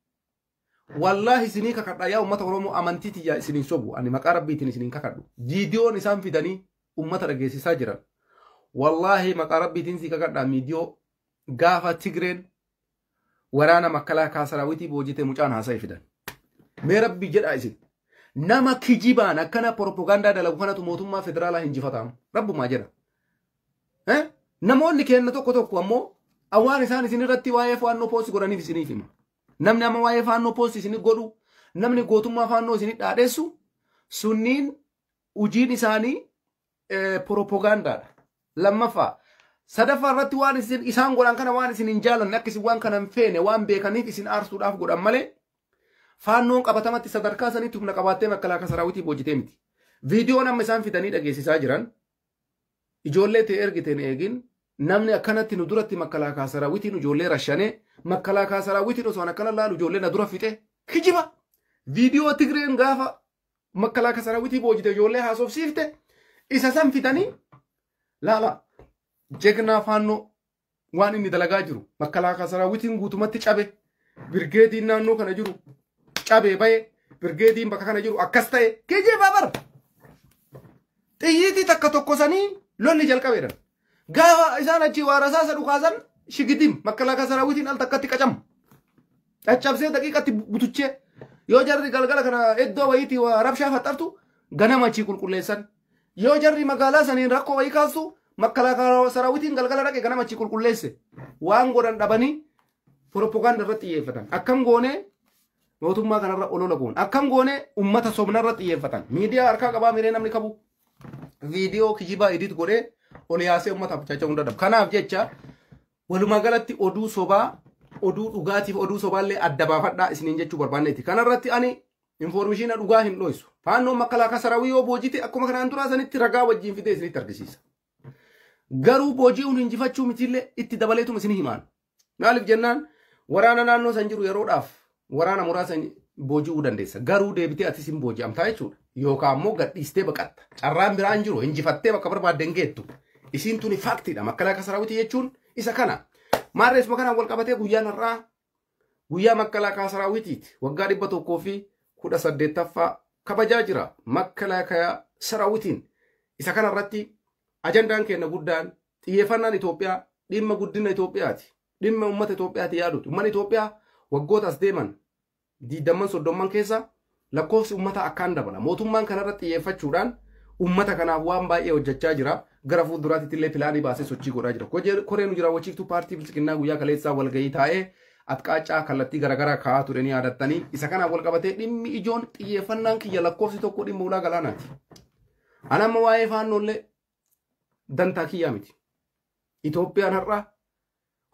Wallahi isinii kakadha yaa ummata Oromoo amantii tiyyaa isiniin sobu. Ani maqaa rabbiitiin isiniin kakadhu. Viidiyoon isaan fidanii ummata dhageessisaa jiran. Wallahi maqaa rabbiitiin si kakadha viidiyoo gaafa Tigreen waraana Makalaakaa Saraawitii boojitee mucaan haasa'e fidan. Mee rabbi jedhaa isin. Nama kijibaan akkana propagaandaa dalagu kanatu mootummaa federaalaa hinjifatamu. Rabbumaa jedha. Namoonni kenna tokko ammoo awwaan isaan isin irratti waa'ee faannoo poosti godhaniif isiniif hima. Namni amma waa'ee faannoo poosti isinii godhu, namni gootummaa faannoo isinii dhaadheessu, sunniin ujiin isaanii propagaandaadha. Lammaffaa sadaffaa irratti waan isaan godhan kana waan isin hin jaalanne akka isin waan kana hin feene waan beekaniif isin aarsuudhaaf godhan malee faannoon qabatamatti sadarkaa sanitti humna qabaattee Makalaakaa Saraawitii boojitee miti. Viidiyoon amma isaan fidanii dhageessisaa jiran ijoollee ta'e ergiteen eegin namni akkanatti nu duratti Makalaakaa Saraawitiin ijoollee rashanee Makalaakaa Saraawitiin osoo akkana laalu ijoollee na dura fixe kijiba. Viidiyoo Tigreen gaafa Makalaakaa Saraawitii boojite ijoollee haasofsiifte isa san fidanii laala jegnaa faannoo waan inni dalagaa jiru Makalaakaa Saraawitiin guutumatti cabe birgeediin naannoo kana jiru cabe baye birgeediin bakka kana jiru akkas ta'e kijiba bar. Xiyyiitii takka tokkosanii lolli jalqabeedhan. Gaafa isaan achi waa rasaasa dhukaasan shigidim Makalaakaa Saraawitiin al takkatti qacam. Caccabsee daqiiqatti butuchee yoo jarri galgala kana iddoo wayiitii waa rabshaa faxartu ganama achi qulqulleessan. Yoo jarri magaalaa saniin rakkoo wayii kaastu Makalaakaa Saraawitiin galgala dhaqe ganama achi qulqulleesse. Waan godhan dhabanii propagaanda irratti xiyyeeffatan. Akkam goonee mootummaa kanarra olola goon. Akkam goonee ummata sobnarra xiyyeeffatan. Miidiyaa harkaa qabaa miree namni qabu. Viidiyoo kijibaa edit godhee Oliyaasee uummataaf jecha hunda dhab. Kanaaf jecha walumaa galatti oduu sobaa oduu dhugaatiif oduu sobaallee adda baafadhaa isiniin jechuu barbaanneeti. Kanarratti ani informationa dhugaa hin dhoysu. Faannoon Makalaakaa Sarawii yoo boojite akkuma kanaan duraa sanitti ragaa wajjin fidee isinitti argisiisa. Garuu booji'uun hinjifachuu mitiillee itti dabaleetuma isin himaan. Maaliif jennaan waraana naannoo san jiru yeroodhaaf waraana muraasa booji'uu dandeessa. Garuu deebitee atis hin booji'amtaa jechuudha. Yookaan immoo gadhiistee baqatta. Carraan biraan jiru hinjifattee bakka barbaadden geettu. Isiin tuni faaktiidha. Makalaakaa Sarawitii jechuun isa kana. Maarreesuma kanaan wal qabatee guyyaan har'aa guyyaa Makalaakaa Sarawitiiti. Waggaa 118ffaa kabajaa jira. Makalaakaa Sarawitiin. Isa kanarratti ajandaan keenya guddaan xiyyeeffannaan Itoophiyaa dhimma guddina Itoophiyaati. Dhimma uummata Itoophiyaati yaaduuti. Uummanni Itoophiyaa waggoota as deeman 20-30 keessa lakkoofsi uummata akkaan dabala. Mootummaan kanarratti xiyyeeffachuudhaan uummata kanaaf waan baay'ee hojjechaa jira. Gara fuulduraatti illee pilaanii baasee sochii godhaa jira. Koreen jira wachiiftuu paartii bilchiqinnaa guyyaa kaleessaa walgahii taa'ee atqaacaa kallattii garaagaraa kaa'aa ture ni yaadattanii. Isa kanaan wal qabatee dhimmi ijoon xiyyeeffannaan kiyya lakkoofsi tokko dhimma ulaa galaanaati. Anamma waa'ee faannoollee dantaa kiyyaa miti. Itoophiyaan har'a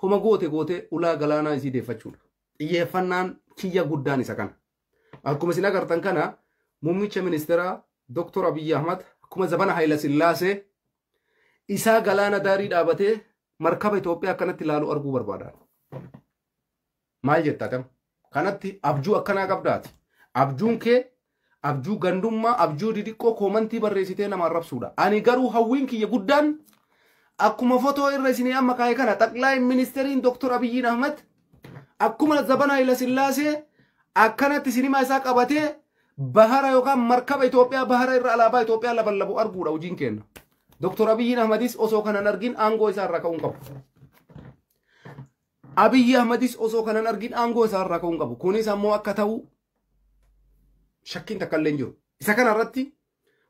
homa goote ulaa galaanaa isii deeffachuudha. Xiyyeeffannaan kiyya guddaan isa kana. Akkuma isin agartan kana muummicha ministeeraa Dr. Abiy Ahmad akkuma Zabana Hayila Sillaasee isaa galaana daarii dhaabatee markaba Itoophiyaa akkanatti ilaalu arguu barbaada. Maal jettaatam? Kanatti abjuu akkanaa qabdaati. Abjuun kee abjuu gandummaa abjuu didiqqoo koomantii barreessitee nama arrabsuudha. Ani garuu hawwiin kiyya guddaan akkuma fotoo irra isinii amma kaa'e kana xaqlaa ministeeriin Dr. Abiy Ahmad akkuma Zabana Hayila Sillaasee akkanatti isinima isaa qabatee bahara yookaan markaba Itoophiyaa bahara irra alaabaa Itoophiyaa laballabu arguudha hojiin kenna. Dr. Abiy Ahmadis osoo kanan argin aangoo isaa irraa ka'uun qabu. Abiy Ahmadis osoo kanan argin aangoo isaa irraa ka'uun qabu. Kunis ammoo akka ta'u shakkiin takka illee hin jiru. Isa kanarratti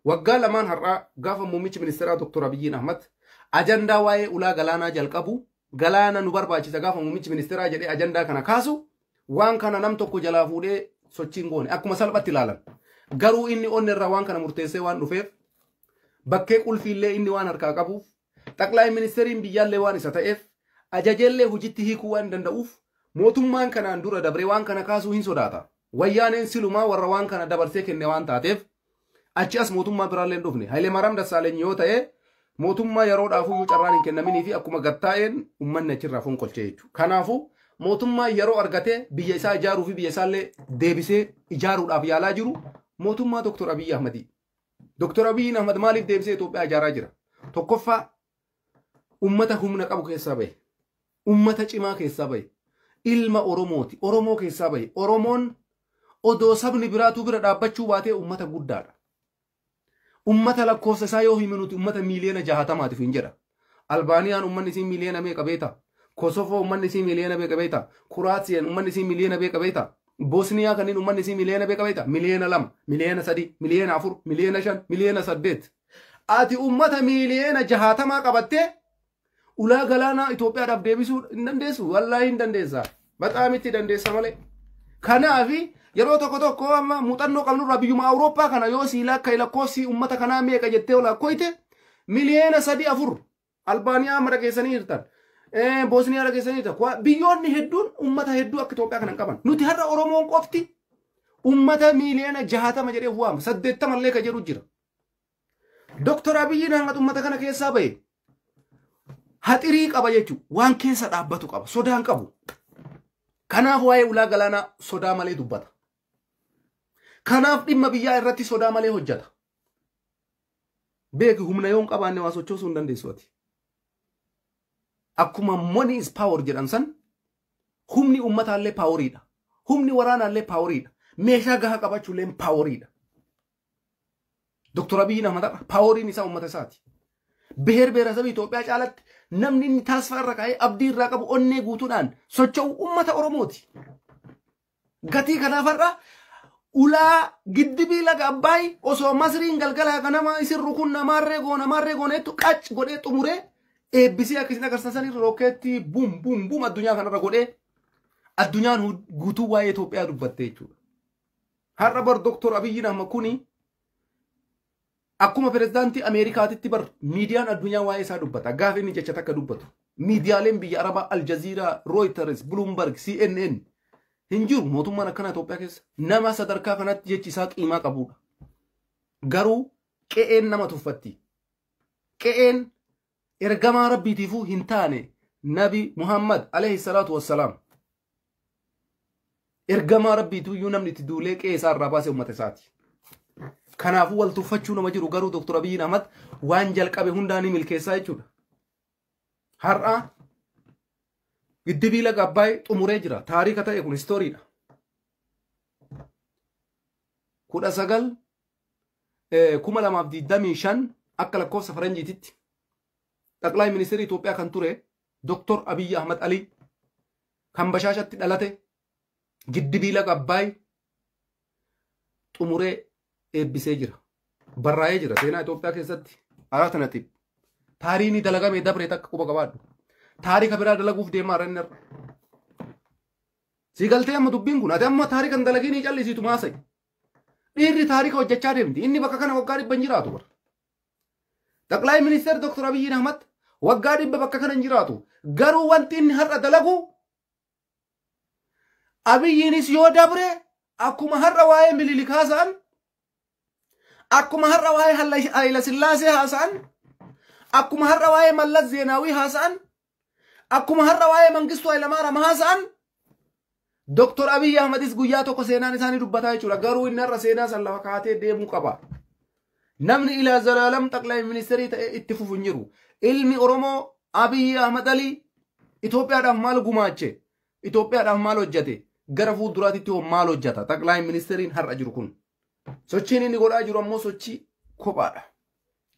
waggaa lamaan har'aa gaafa muummichi ministeeraa Dr. Abiy Ahmad ajandaa waa'ee ulaa galaanaa jalqabu galaana nu barbaachisa gaafa muummichi ministeeraa jedhee ajandaa kana kaasu waan kana nam tokko jalaa fuudhee sochiin goone akkuma salphatti ilaalan. Garuu inni onni irraa waan kana murteessee waan dhufeef bakkee qulfiillee inni waan harkaa qabuuf xaqlaa ministeeriin biyyaallee waan isa ta'eef ajajeellee hojiitti hiikuu waan danda'uuf mootummaan kanaan dura dabree waan kana kaasuu hin sodaata. Wayyaaneen silumaa warra waan kana dabarsee kenne waan taateef achi as mootummaa biraallee hin dhufne. Hayilee Maaraam Dassaaleny yoo ta'e mootummaa yeroodhaafuyyuu carraan hin kennaminii fi akkuma gattaa'een uummanni achirraa fonqolchee jechuudha. Kanaafuu mootummaa yeroo argatee biyya isaa ijaaruu fi biyya isaallee deebisee ijaaruudhaaf yaalaa jiru mootummaa Dr. Abiy Ahmadi. Dr. Abiy Ahmad maaliif deebisee Itoophiyaa ijaaraa jira? Tokkoffaa ummata humna qabu keessaa bahe. Ummata cimaa keessaa bahe. Ilma Oromooti. Oromoo keessaa bahe. Oromoon odoo sabni biraatu bira dhaabbachuu baatee ummata guddaadha. Ummata lakkoofsa isaa yoo himinuti ummata miiliyoona 60 hin jedha. Albaaniyaan ummanni isii miiliyoona meeqa beeta? Kosovo ummanni isii miiliyoona meeqa beeta? Kuraatiyaan ummanni isii miiliyoona meeqa beeta? Bosniyaa kanin ummanni isii miiliyoona meeqa beeta? Miiliyoona 2, miiliyoona 3, miiliyoona 4, miiliyoona 5, miiliyoona 8. Ati ummata miiliyoona 60 qabattee ulaa galaanaa Itoophiyaadhaaf deebisuu hin dandeessu. Wallaahi hin dandeessa. Baxaam itti dandeessa malee. Kanaafi yeroo tokko amma muuxannoo qabnurraa biyyuma Awurooppaa kana yoo siilaa akka lakkoofsi ummata kanaa meeqa jettee ol akkoyte miiliyoona 3-4 Albaaniyaa amma dhageessanii jirtan. Bosniyaa dhageessanii jirtan. Biyyoonni hedduun ummata hedduu akka Itoophiyaa kana hin qaban. Nuti har'a Oromoon qofti ummata miiliyoona 60 jedhee waama 80 illee ka jedhu jira. Dr. Abiy Ahmad ummata kana keessaa bahe haxirii qaba jechuudha. Waan keessa dhaabbatu qaba. Sodaan qabu. Kanaaf waa'ee ulaa galaanaa sodaa malee dubbata. Kanaaf dhimma biyyaa irratti sodaa malee hojjeta. Beeki humna yoon qabaanne waa sochoosuu hin dandeessu ati. Akkuma money is power jedhan san humni ummataallee paaworiidha. Humni waraanaallee paaworiidha. Meeshaa gahaa qabachuullee paaworiidha. Dr. Abiy Ahmad paaworiin isaa ummata isaati. Beher beerasabii Itoophiyaa caalatti namni inni taasifaa irra kaa'ee abdii irraa qabu onnee guutuudhaan socho'u ummata Oromooti. Gatii kanaaf har'a ulaa giddibii laga Abbaay osoo Masriin galgalaa kanama isin rukun namaarree gooneettu qac godhee xumuree eebbisee akkasiin agarsiisan rookeetti bum addunyaa kanarra godhee addunyaan guutuu waa'ee Itoophiyaa dubbattee jechuudha. Har'a bar Dr. Abiy Ahmad kuni akkuma pirezidaantii Ameerikaatitti bar miidiyaan addunyaa waa'ee isaa dubbata gaafa inni jecha takka dubbatu miidiyaaleen biyya Arabaa Aljazeera Reuters Bloomberg CNN hin jiru mootummaan akkana Itoophiyaa keessa nama sadarkaa kanatti jechi isaa qiimaa qabudha garuu qe'een nama tuffatti qe'een ergamaa rabbiitiifuu hin taane nabi Muhammad alayhi salatu wassalaam ergamaa rabbiitu iyyuu namni itti duulee qe'ee isaa irraa baasee uummata isaati. Kanaafuu wal tuffachuu nama jiru garuu Dr. Abiy Ahmed waan jalqabe hundaanii milkeessaa jechuudha. Har'a giddibii laga Abbaay xumuree jira. Taarika ta'e kun istooriidha. 2025 akka lakkoofsa faranjiititti Xaqlaay Ministeerii Itoophiyaa kan ture Dr. Abiy Ahmed Ali kan Bashaashatti dhalate giddibii laga Abbaay xumuree eebbisee jira. Barraa'ee jira seenaa Itoophiyaa keessatti araata natib. Taariikni dalagame dabree takka quba qabaadhu. Taarika biraa dalaguuf deemaa irra inni irra. Si galtee amma dubbiin kun ati amma taarika hin dalagin ni callisiitu maasa'i. Dhiirri taarika hojjechaa deemti. Inni bakka kana waggaa 100 hin jiraatu bara. Xaqlaay Ministeer Dr. Abiy Ahmed waggaa 100 bakka kana hin jiraatu. Garuu wanti inni har'a dalagu Abiyyiinis yoo dabre akkuma har'a waa'ee Miniliik haasa'an akkuma har'a waa'ee Hayila Sillaasee haasa'an akkuma har'a waa'ee Mallas Zeenaawii haasa'an akkuma har'a waa'ee Mangistuu Hayilamaariyaam haasa'an Dr. Abiy Ahmedis guyyaa tokko seenaan isaanii dubbataa jechuudha. Garuu inni har'a seenaa san lafa kaatee deemuu qaba. Namni ilaa zalaalam Xaqlaay Ministeerii ta'e itti fufu hin jiru. Ilmi Oromoo Abiy Ahmed Ali Itoophiyaadhaaf maal gumaache? Itoophiyaadhaaf maal hojjete? Gara fuulduraatitti hoo maal hojjeta? Xaqlaay Ministeeriin har'a jiru kun. Sochiin inni godhaa jiru ammoo sochii kophaadha.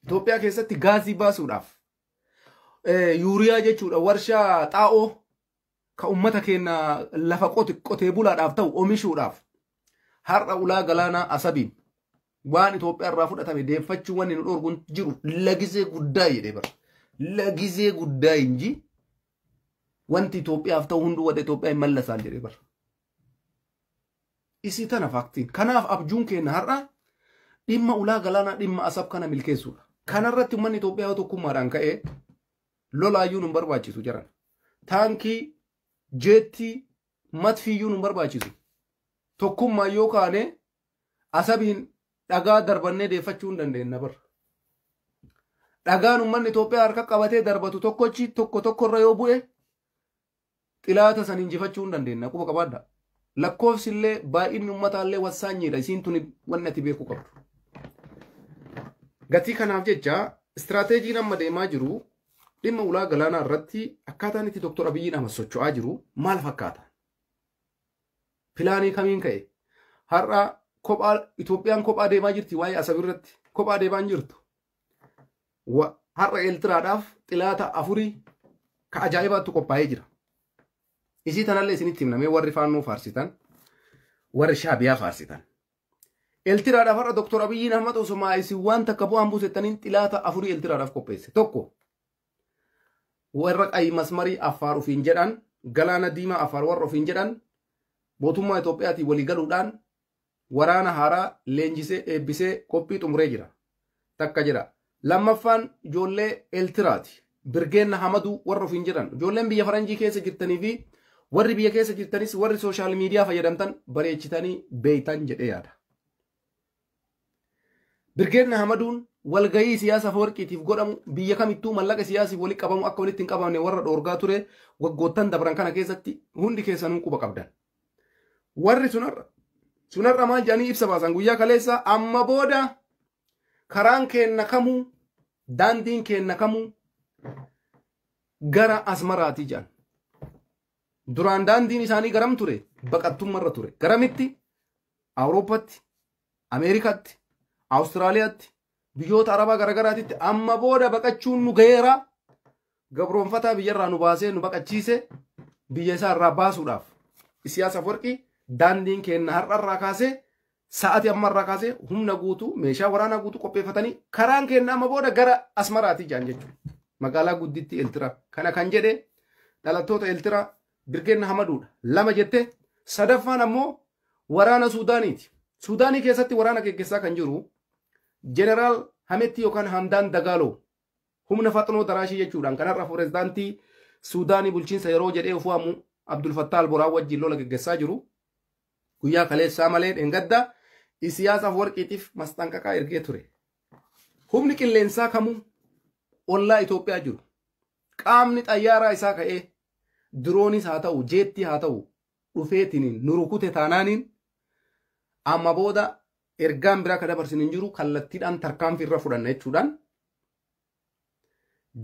Itoophiyaa keessatti gaazii baasuudhaaf yuuriyaa jechuudha warshaa xaa'oo ka ummata keenya lafa qotee bulaadhaaf ta'u oomishuudhaaf har'a ulaa galaanaa Asabiin waan Itoophiyaa irraa fudhatame deeffachuu wanni nu dhorguun jiru lagisee guddaa jedhee bara. Lagisee guddaa inji wanti Itoophiyaaf ta'u hunduu wada Itoophiyaa hin mallasaan jedhee bara. Isi tana faktiin. Kanaaf abjuun keenya har'a dhimma ulaa galaanaa dhimma Asab kana milkeessuudha. Kanarratti uummanni Itoophiyaa tokkummaadhaan ka'ee lolaayyuu nu barbaachisu jiran. Taankii jeetti matfiiyyuu nu barbaachisu. Tokkummaa yoo kaane Asabiin dhagaa darbannee deeffachuu hin dandeenya bara. Dhagaan uummanni Itoophiyaa harka qabatee darbatu tokkochi tokkorra yoo bu'e xilaata san injifachuu hin dandeenya. Quba qabaadha. Lakkoofsi illee baay'inni uummataallee wasaanyiidha. Isiin tuni wanni ati beekuu qabdu. Gatii kanaaf jecha istiraateejiin amma deemaa jiru dhimma ulaa galaanaa irratti akkaataan itti Dr. Abiy Ahmed socho'aa jiru maal fakkaata? Pilaanii kamiin ka'e? Har'a Itoophiyaan kophaa deemaa jirti waa'ee Asab irratti kophaa deemaa hin jirtu. Har'a Eeltiraadhaaf xilaata 4 ka ajaa'ibaatti qophaa'ee jira. Isii tanallee isinitti himnamee warri faannoo faarsitan warri shaabiyaa faarsitan. Eeltiraadhaaf har'a Dr. Abiy Ahmed osuma isin waan takka bu'aan buusettaniin xilaata 4 Eeltiraadhaaf qopheesse. Tokko warra qayi masmarii Affaar ofiin jedhan galaana diimaa Affaar warra ofiin jedhan mootummaa Itoophiyaatiin walii galuudhaan waraana haaraa leenjisee eebbisee qophii xumuree jira. Takka jira. Lammaffaan ijoollee Eeltiraati. Birgeenna Hamaduu warra ofiin jedhan ijoolleen biyya faranjii keessa jirtanii fi warri biyya keessa jirtanis warri sooshaal miidiyaa fayyadamtan bareechitanii beeytan jedhee yaada. Birgeenna Hamaduun walgayii siyaasa Afawarqiitiif godhamu biyya kamittuu mallaqa siyaasiif walitti qabamu akka walitti hin qabamne warra dhoorgaa ture waggoottan dabran kana keessatti hundi keessanuu quba qabdan. Warri sunarra maal jedhanii ibsa baasan guyyaa kaleessa amma booda karaan keenna kamuu daandiin keenna kamuu gara Asmaraati jedhan. Duraan daandiin isaanii garam ture? Baqattummarra ture. Garamitti? Awurooppaatti, Ameerikaatti, Awustiraaliyaatti, biyyoota Arabaa garagaraatitti amma booda baqachuun nu gaheera. Gabroonfataa biyyarraa nu baasee nu baqachiise biyya isaa irraa baasuudhaaf. Siyaasa Afawarqii daandiin keenna har'arraa kaasee sa'atii ammarraa kaasee humna guutuu meeshaa waraanaa guutuu qopheeffatanii karaan keenna amma booda gara Asmaraati jedhan jechuudha. Magaalaa gudditti Eeltiraa. Kana kan jedhe dhalattoota Eeltiraa Birgeenna Hamaduudha. 2 jette. Sadaffaan ammoo waraana Suudaaniiti. Suudaanii keessatti waraana geggeessaa kan jiru Jeneraal Hametti yookaan Hamdaan Dagaaloo humna faxnoo daraashii jechuudhaan kanarra pirezidaantii Suudaanii bulchiinsa yeroo jedhee ufuamu Abdul Fattah al-Burhaan wajjin lola geggeessaa jiru. Guyyaa kaleessaa malee dhengadda Isiyaasaaf warqiitiif masxanqaqaa ergee ture. Humni qilleensaa kamuu ollaa Itoophiyaa jiru. Qaamni xayyaaraa isaa ka'ee diroonis haa ta'u jeettii haa ta'u dhufeetiniin nu rukute taanaaniin amma booda ergaan biraa ka dabarsin hin jiru kallattiidhaan tarkaanfii irra fudhanna jechuudhaan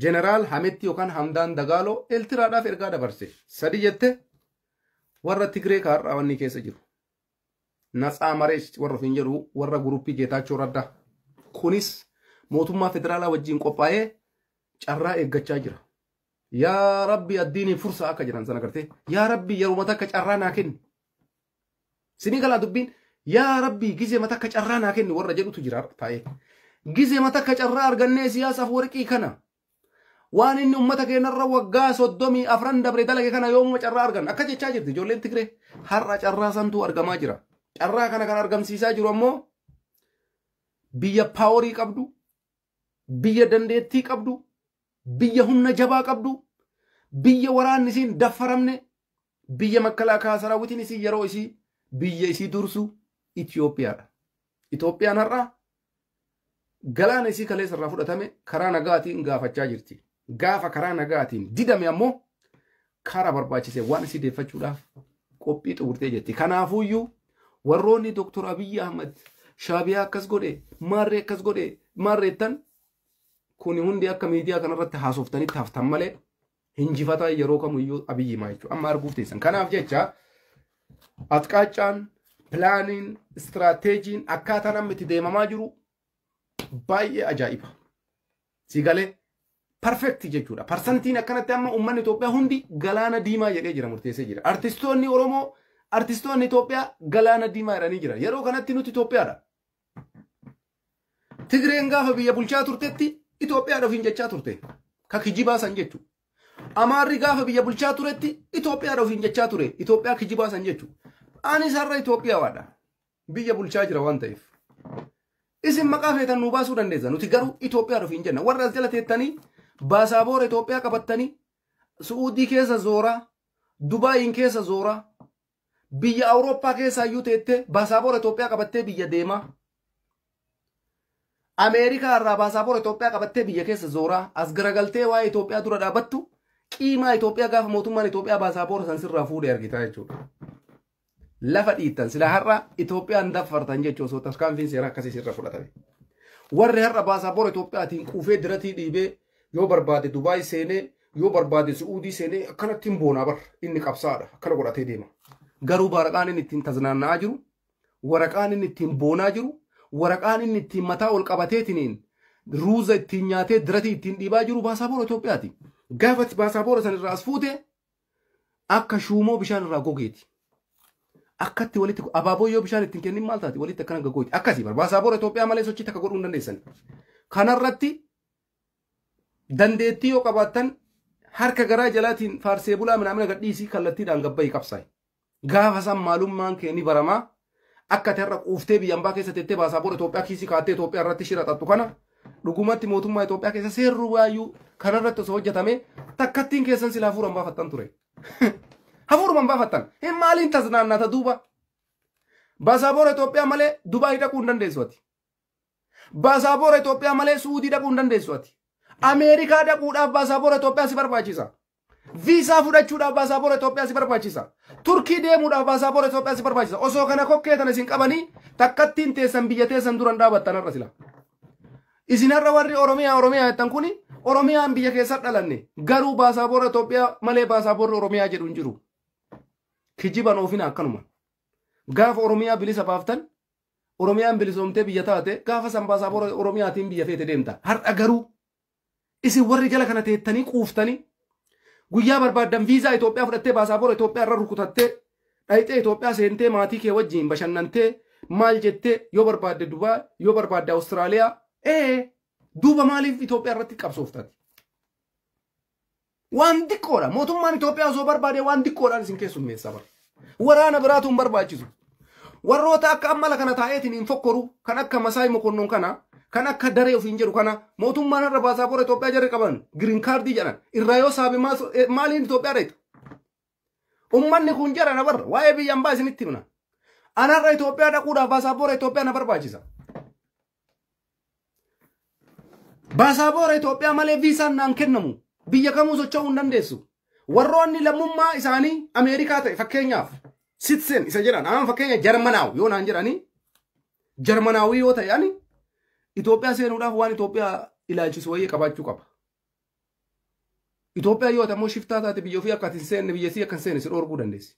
Jeneraal Hametti yookaan Hamdaan Dagaaloo Eertiraadhaaf ergaa dabarse. Sadi jette warra Tigree kaarraa wanni keessa jiru. Natsaa Mareesh warra ofiin jedhu warra guruppii Geetaachoo Raddaa. Kunis mootummaa federaalaa wajjin qophaa'ee carraa eeggachaa jira. Yaa Rabbi addiinii fursa akka jiran sana gartee. Yaa Rabbi yeroo takka carraa naa kenni. Sinii galaa dubbiin yaa Rabbi gizee takka carraa naa kenni warra jedhutu jira taa'ee. Gizee takka carraa argannee siyaasaaf warqii kana. Waan inni ummata keenyarra waggaa 34 dabre dalage kana yoomuma carraa argan akka jechaa jirti ijoolleen Tigree har'a carraa santu argamaa jira. Carraa kana kan argamsiisaa jiru ammoo biyya paaworii qabdu, biyya dandeettii qabdu, biyya humna jabaa qabdu, biyya waraanni isiin daffaramne, biyya makkalaakaa saraawitiin isii yeroo isii biyya isii dursu Itoophiyaadha. Itoophiyaan har'a galaana isii kaleessa irraa fudhatame karaa nagaatiin gaafachaa jirti. Gaafa karaa nagaatiin didame ammoo karaa barbaachise waan isii deeffachuudhaaf qophii xumurtee jetti. Kanaafuyyuu warroonni Dr. Abiy Ahmed Shaabiyaa akkas godhe maarree akkas godhe maarreettan kuni hundi akka miidiyaa kanarratti haasoftanitti haftan malee hinjifataa yeroo kamuyyuu Abiyyi maa jechuudha. Amma arguuf teessan. Kanaaf jecha atqaacaan pilaaniin istiraateejiin akkaataa namni itti deemamaa jiru baay'ee ajaa'iba. Sigalee perfect jechuudha. Parsantiin akkanatti amma uummanni Itoophiyaa hundi galaana diimaa jedhee jira murteessee jira. Artistoonni Oromoo artistoonni Itoophiyaa galaana diimaa jedhanii jira. Yeroo kanatti nuti Itoophiyaadha. Tigreen gaafa biyya bulchaa turtetti Itoophiyaadha ofiin jechaa turte. Ka kijibaa san jechuudha. Amaarri gaafa biyya bulchaa turetti Itoophiyaadha ofiin jechaa ture. Itoophiyaa kijibaa san jechuudha. Anis har'a Itoophiyaadha. Biyya bulchaa jira waan ta'eef. Isin maqaa feetan nu baasuu dandeessa. Nuti garuu Itoophiyaa ofiin jenna. Warra as jala teettanii baasaabora Itoophiyaa qabattanii Suudii keessa zooraa, Dubaayin keessa zooraa, biyya Awurooppaa keessa iyyuu teettee baasaabora Itoophiyaa qabattee biyya deemaa. Ameerikaa irraa baasaabora Itoophiyaa qabattee biyya keessa zooraa. As garagaltee waa'ee Itoophiyaa dura dhaabattu qiimaa Itoophiyaa gaafa mootummaan Itoophiyaa baasaabora san sirraa fuudhee argitaa jechuudha. Lafa dhiittan sila har'a Itoophiyaan daffartan jechuun osoo tarkaanfiin seeraa akkasii sirra fudhatame. Warri har'a baasaabora Itoophiyaatiin quufee diratii dhiibee yoo barbaade Dubaay seenee yoo barbaade Suudii seenee akkanatti hin boonaa bar inni qabsaadha akkana godhatee deema. Garuu waraqaan inni ittiin taznaanna'aa jiru, waraqaan inni ittiin boonaa jiru, waraqaan inni ittiin mataa ol qabateetiniin ruuza ittiin nyaatee diratii ittiin dhiibaa jiru baasaabora Itoophiyaati. Gaafa baasaabora san irraa as fuute akka shuumoo bishaan irraa gogeeti. Akkatti walitti abaaboo yoo bishaan ittiin kennin maal taati walitti akkana gagooti. Akkasii baasaabora Itoophiyaa malee sochii takka godhuu hin dandeessan. Kanarratti dandeettii yoo qabaattan harka garaa jalaatiin faarsee bulaa minaamina gadhiisii kallattiidhaan gabbayii qabsaa'e. Gaafa san maalummaan keenni baramaa akka terra quuftee biyyambaa keessa teettee baasaabora Itoophiyaa kiisii kaattee Itoophiyaa irratti shiraxattu kana dhugumatti mootummaa Itoophiyaa keessa seerru waayyuu kanarratti osoo hojjetame takkattiin keessan sila hafuuran baafattan ture. Hafuuruman baafattan hin maaliin taznaannata duuba. Baasaabora Itoophiyaa malee Dubaay dhaquu hin dandeessu ati. Baasaabora Itoophiyaa malee Suudii dhaquu hin dandeessu ati. Ameerikaa dhaquudhaaf baasaabora Itoophiyaa si barbaachisa. Viisaa fudhachuudhaaf baasaabora Itoophiyaa si barbaachisa. Turkii deemuudhaaf baasaabora Itoophiyaa si barbaachisa. Osoo kana kokkeetan isin qabanii takkattiin teessan biyya teessan duran dhaabattan har'a sila. Isin har'a warri Oromiyaa jettan kuni Oromiyaan biyya keessatti dhalanne garuu baasaabora Itoophiyaa malee baasaabora Oromiyaa jedhu hin jiru. Kijiban oofina akkanuma. Gaafa Oromiyaa bilisa baaftan Oromiyaan bilisoomtee biyya taate gaafa san baasaabora Oromiyaatiin biyya feete deemta. Har'a garuu isin warri jala kana teettanii quuftanii guyyaa barbaaddan viizaa Itoophiyaa fudhattee baasaabora Itoophiyaa irra rukutattee dhayixee Itoophiyaa seentee maatii kee wajjiin bashannantee maal jettee yoo barbaadde Dubaay yoo barbaadde Awustiraaliyaa duuba maaliif Itoophiyaa irratti qabsooftati? Waan xiqqoodha. Mootummaan Itoophiyaa osoo barbaade waan xiqqoodhaan isin keessummeessaa bara. Waraana biraatu hin barbaachisu. Warroota akka ammala kana taa'eetiin hin fokkoru kan akka Masaay Mokonnon kana kan akka daree ofiin jedhu kana mootummaan irra baasaabora Itoophiyaa jarri qaban giriin kaardii jedhan irraa yoo saabe maaliin Itoophiyaa reetu ummanni kun jara na barra waa'ee biyyaan baa isinitti himna anarra Itoophiyaa dhaquudhaaf baasaabora Itoophiyaa na barbaachisa baasaabora Itoophiyaa malee viisaan naan kennamu biyya kamuu socho'uu hin dandeessu warroonni lammummaa isaanii Ameerikaa ta'e fakkeenyaaf citizen isa jedhan amma fakkeenya Jarmanaaw yoo naan jedhani Jarmanaawi yoo ta'e ani Itoophiyaa seenuudhaaf waan Itoophiyaa ilaalchisu wayii qabaachuu qaba. Itoophiyaa yoo ta'e ammoo shiftaa taate biyya ofii akka hin seenne biyya isii akka hin seenne si dhorkuu dandeessi.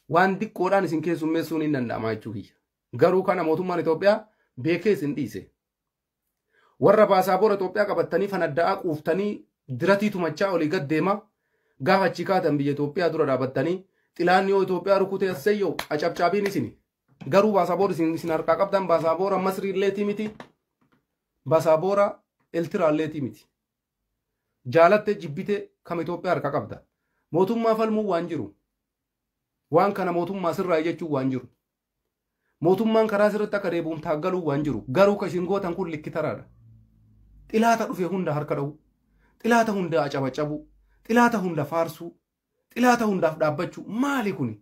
Waan xiqqoodhaan isin keessummeessuun hin danda'ama jechuu kiyya. Garuu kana mootummaan Itoophiyaa beekee isin dhiise. Warra baasaabora Itoophiyaa qabatanii fanadda'aa quuftanii diratii tumachaa olii gad deema gaafa achi kaatan biyya Itoophiyaa dura dhaabattanii xilaanni yoo Itoophiyaa rukutee asseeyyoo acabcaabiin isini. Garuu baasaabora isin harkaa qabdan baasaabora Masrii illeetii miti. Baasaabora Eertiraa illeetii miti. Jaalatte jibbite kam Itoophiyaa harkaa qabda. Mootummaa falmuu waan jiru. Waan kana mootummaa sirraa jechuun waan jiru. Mootummaan karaa sirriitti akka deebi'uun taaggaluu waan jiru. Garuu kashin gootan kun likkitaraadha. Xilaata dhufe hunda harka dha'u. Xilaata hunda acabacabu. Xilaata hunda faarsuu. Xilaata hundaaf dhaabbachuu maali kuni?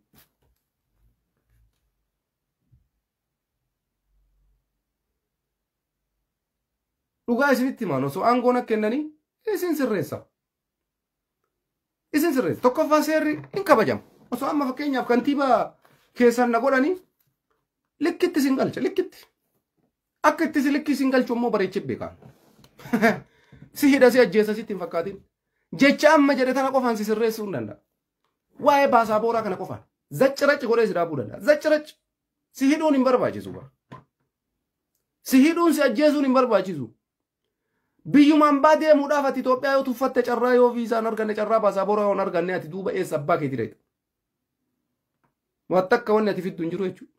Dhugaa isinitti himaan osoo aangoon akka kennanii isin sirreessa. Isin sirreessa. Tokkoffaa seerri hin kabajamu. Osoo amma fakkeenyaaf kantiibaa keessan na godhanii likkitti isin galcha likkitti. Akka itti si likki isin galchu immoo bareechee beekan. Si hidha si ajjeesa sitti hin fakkaatin. Jecha amma jedhe tana qofaan si sirreessuu hin danda'a. Waa'ee baasaaboraa kana qofaan. Zacciracci godhee si dhaabuu danda'a. Zacciracci. Si hidhuun hin barbaachisu. Si hidhuun si ajjeesuun hin barbaachisu. Biyyumaan baadeemuudhaaf ati Itoophiyaa yoo tuffatte carraa yoo viisaan arganne carraa baasaabora yoo arganne ati duuba eessa abbaa keetii reeta. Waan takka wanni ati fiddu hin jiru jechuudha.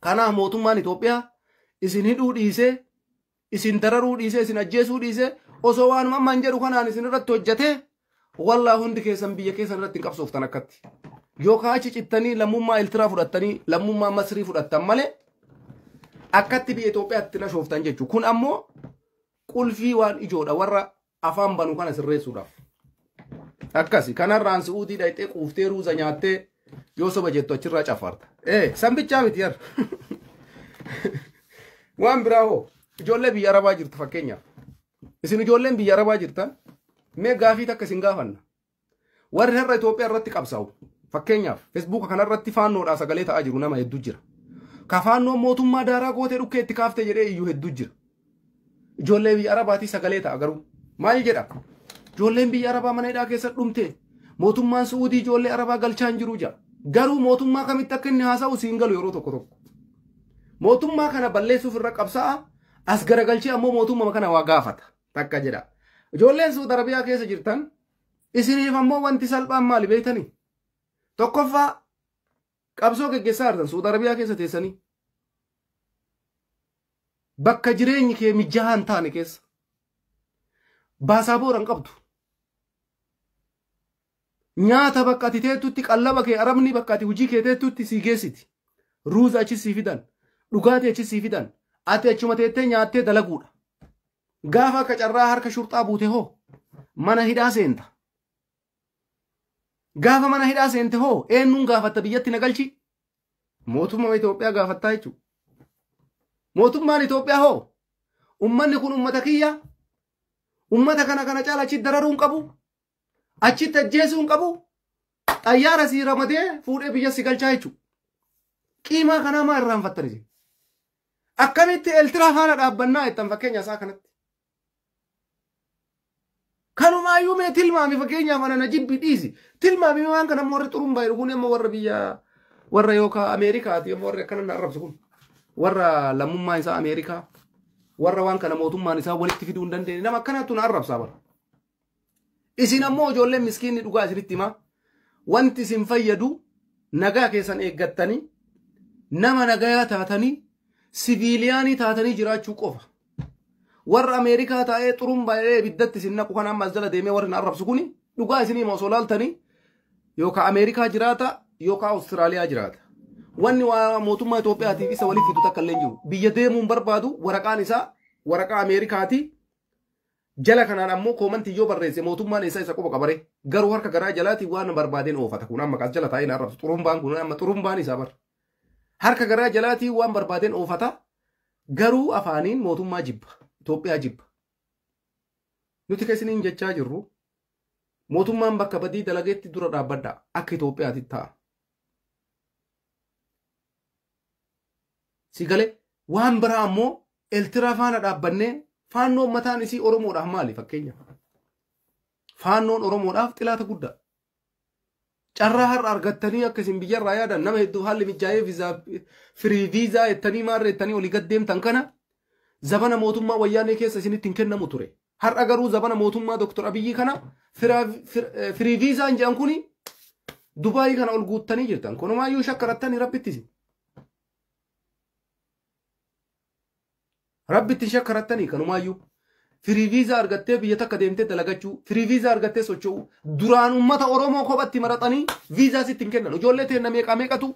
Kanaaf mootummaan Itoophiyaa isin hidhuu dhiisee, isin dararuu dhiisee, isin ajjeesuu dhiisee osoo waan amma hin jedhu kanaan isin irratti hojjetee wallaa hundi keessan biyya keessan irratti hin qabsooftan akkatti. Yookaan achi cittanii lammummaa Eertiraa fudhattanii lammummaa Masrii fudhattan malee akkatti biyya Itoophiyaatti na shooftan jechuudha. Kun ammoo qulfii waan ijoodha warra afaan banu kana sirreessuudhaaf. Akkasi kanarraan su'uudii dhayxee quuftee ruuza nyaattee yoo soba jettu achirraa cafarta. Sanbichaa miti yar. Waan biraa hoo ijoollee biyya Arabaa jirtu fakkeenyaaf. Isin ijoolleen biyya Arabaa jirtan mee gaafii takka isin gaafanna. Warri har'a Itoophiyaa irratti qabsaa'u fakkeenyaaf Facebook kanarratti faannoodhaa sagalee ta'aa jiru nama hedduu jira. Ka faannoon mootummaa daaraa gootee dhukkee itti kaaftee jedhee iyyuu hedduu jira. Ijoollee biyya Arabaatii sagalee ta'a garuu maal jedha? Ijoolleen biyya Arabaa mana hidhaa keessa dhumte mootummaan Suudii ijoollee Arabaa galchaa hin jiru jira. Garuu mootummaa kamitti akka inni haasa'u siin galu yeroo tokko tokko. Mootummaa kana balleessuuf irra qabsa'a as garagalchee ammoo mootummaa kana waa gaafata takka jedha. Ijoolleen Suud Arabiyaa keessa jirtan isiniif ammoo wanti salphaan maali beektanii? Tokkoffaa qabsoo geggeessaa jirtan Suud Arabiyaa keessa teessanii. Bakka jireenyi kee mijaa'aa hin taane keessa baasaabora hin qabdu. Nyaata bakka ati teettutti qallaba kee arabni bakka ati hojii kee teettutti sii geessiti. Ruuza achi sii fidan. Dhugaatii achi sii fidan. Ati achuma teettee nyaattee dalaguudha. Gaafa akka carraa harka shurxaa buute hoo mana hidhaa seenta. Gaafa mana hidhaa seente hoo eenyuun gaafatta biyyatti na galchi? Mootummaa Itoophiyaa gaafattaa jechuudha. Mootummaan Itoophiyaa hoo ummanni kun ummata kiyya ummata kana caala achi dararuu hin qabu achitti ajjeesuu hin qabu xayyaara sii ramadee fuudhee biyya si galchaa jechuudha. Qiimaa kanaa maa irraanfattani? Akkamitti Eertiraa faana dhaabbannaa jettan fakkeenya isaa kanatti. Kanumaayyuu mee tilmaami fakkeenyaaf ana jibbi dhiisi. Tilmaami waan kana warri xurumbaa jiru kun amma warra biyya warra yookaan Ameerikaati amma warri akkana arrabsu kun. Warra lammummaa isaa Ameerikaa warra waan kana mootummaan isaa walitti fiduu hin dandeenye nama akkanatu na arrabsaa bara. Isin ammoo ijoolleen miskiinni dhugaa isinitti himaa wanti isin fayyadu nagaa keessan eeggattanii nama nagaa taatanii siviiliyaanii taatanii jiraachuu qofa. Warra Ameerikaa taa'ee xurumbaa biddatti isin naqu kana ammas jala deemee warri na arrabsu kuni dhugaa isinii osoo laaltanii yookaan Ameerikaa jiraata yookaan Awustiraaliyaa jiraata. wanni waa mootummaa Itoophiyaatiif isa waliif fidu takka illee hin jiru. Biyya deemuun barbaadu waraqaan isaa waraqaa Ameerikaati. Jala kanaan ammoo koomantii yoo barreesse mootummaan isa quba qabare garuu harka garaa jalaati waan barbaadeen oofata. Kun amma kas jala taa'ee na arrabsu xurumbaan kun amma xurumbaan isaa bar. Harka garaa jalaati waan barbaadeen oofata garuu afaaniin mootummaa jibba. Itoophiyaa jibba. Nuti keessaniin jechaa jirru mootummaan bakka badii dalageetti dura dhaabbadha akka Itoophiyaatti ta'a. Sigale waan biraa ammoo Eertiraa faana dhaabbannee faannoon mataan isii Oromoodhaaf maali fakkeenya? Faannoon Oromoodhaaf xilaata guddaa. Carraa har'a argattanii akka isin biyyarraa yaadan nama hedduu haalli mijaa'ee viizaa firii viizaa jettanii maarree jettanii olii gad deemtan kana zabana mootummaa wayyaanee keessa isinitti hin kennamu ture. Har'a garuu zabana mootummaa Dr. Abiyyi kana firii viizaan jedhan kuni Dubaayii kana ol guuttanii jirtan. Kunumaayyuu shakkarattanii rabbittisi. Rabbitti shakkarattanii kanumaayyuu firii viizaa argattee biyya takka deemtee dalagachuu firii viizaa argattee socho'uu duraan uummata Oromoo kophatti maraxanii viizaa sitti hin kennan. Ijoollee teenya meeqatu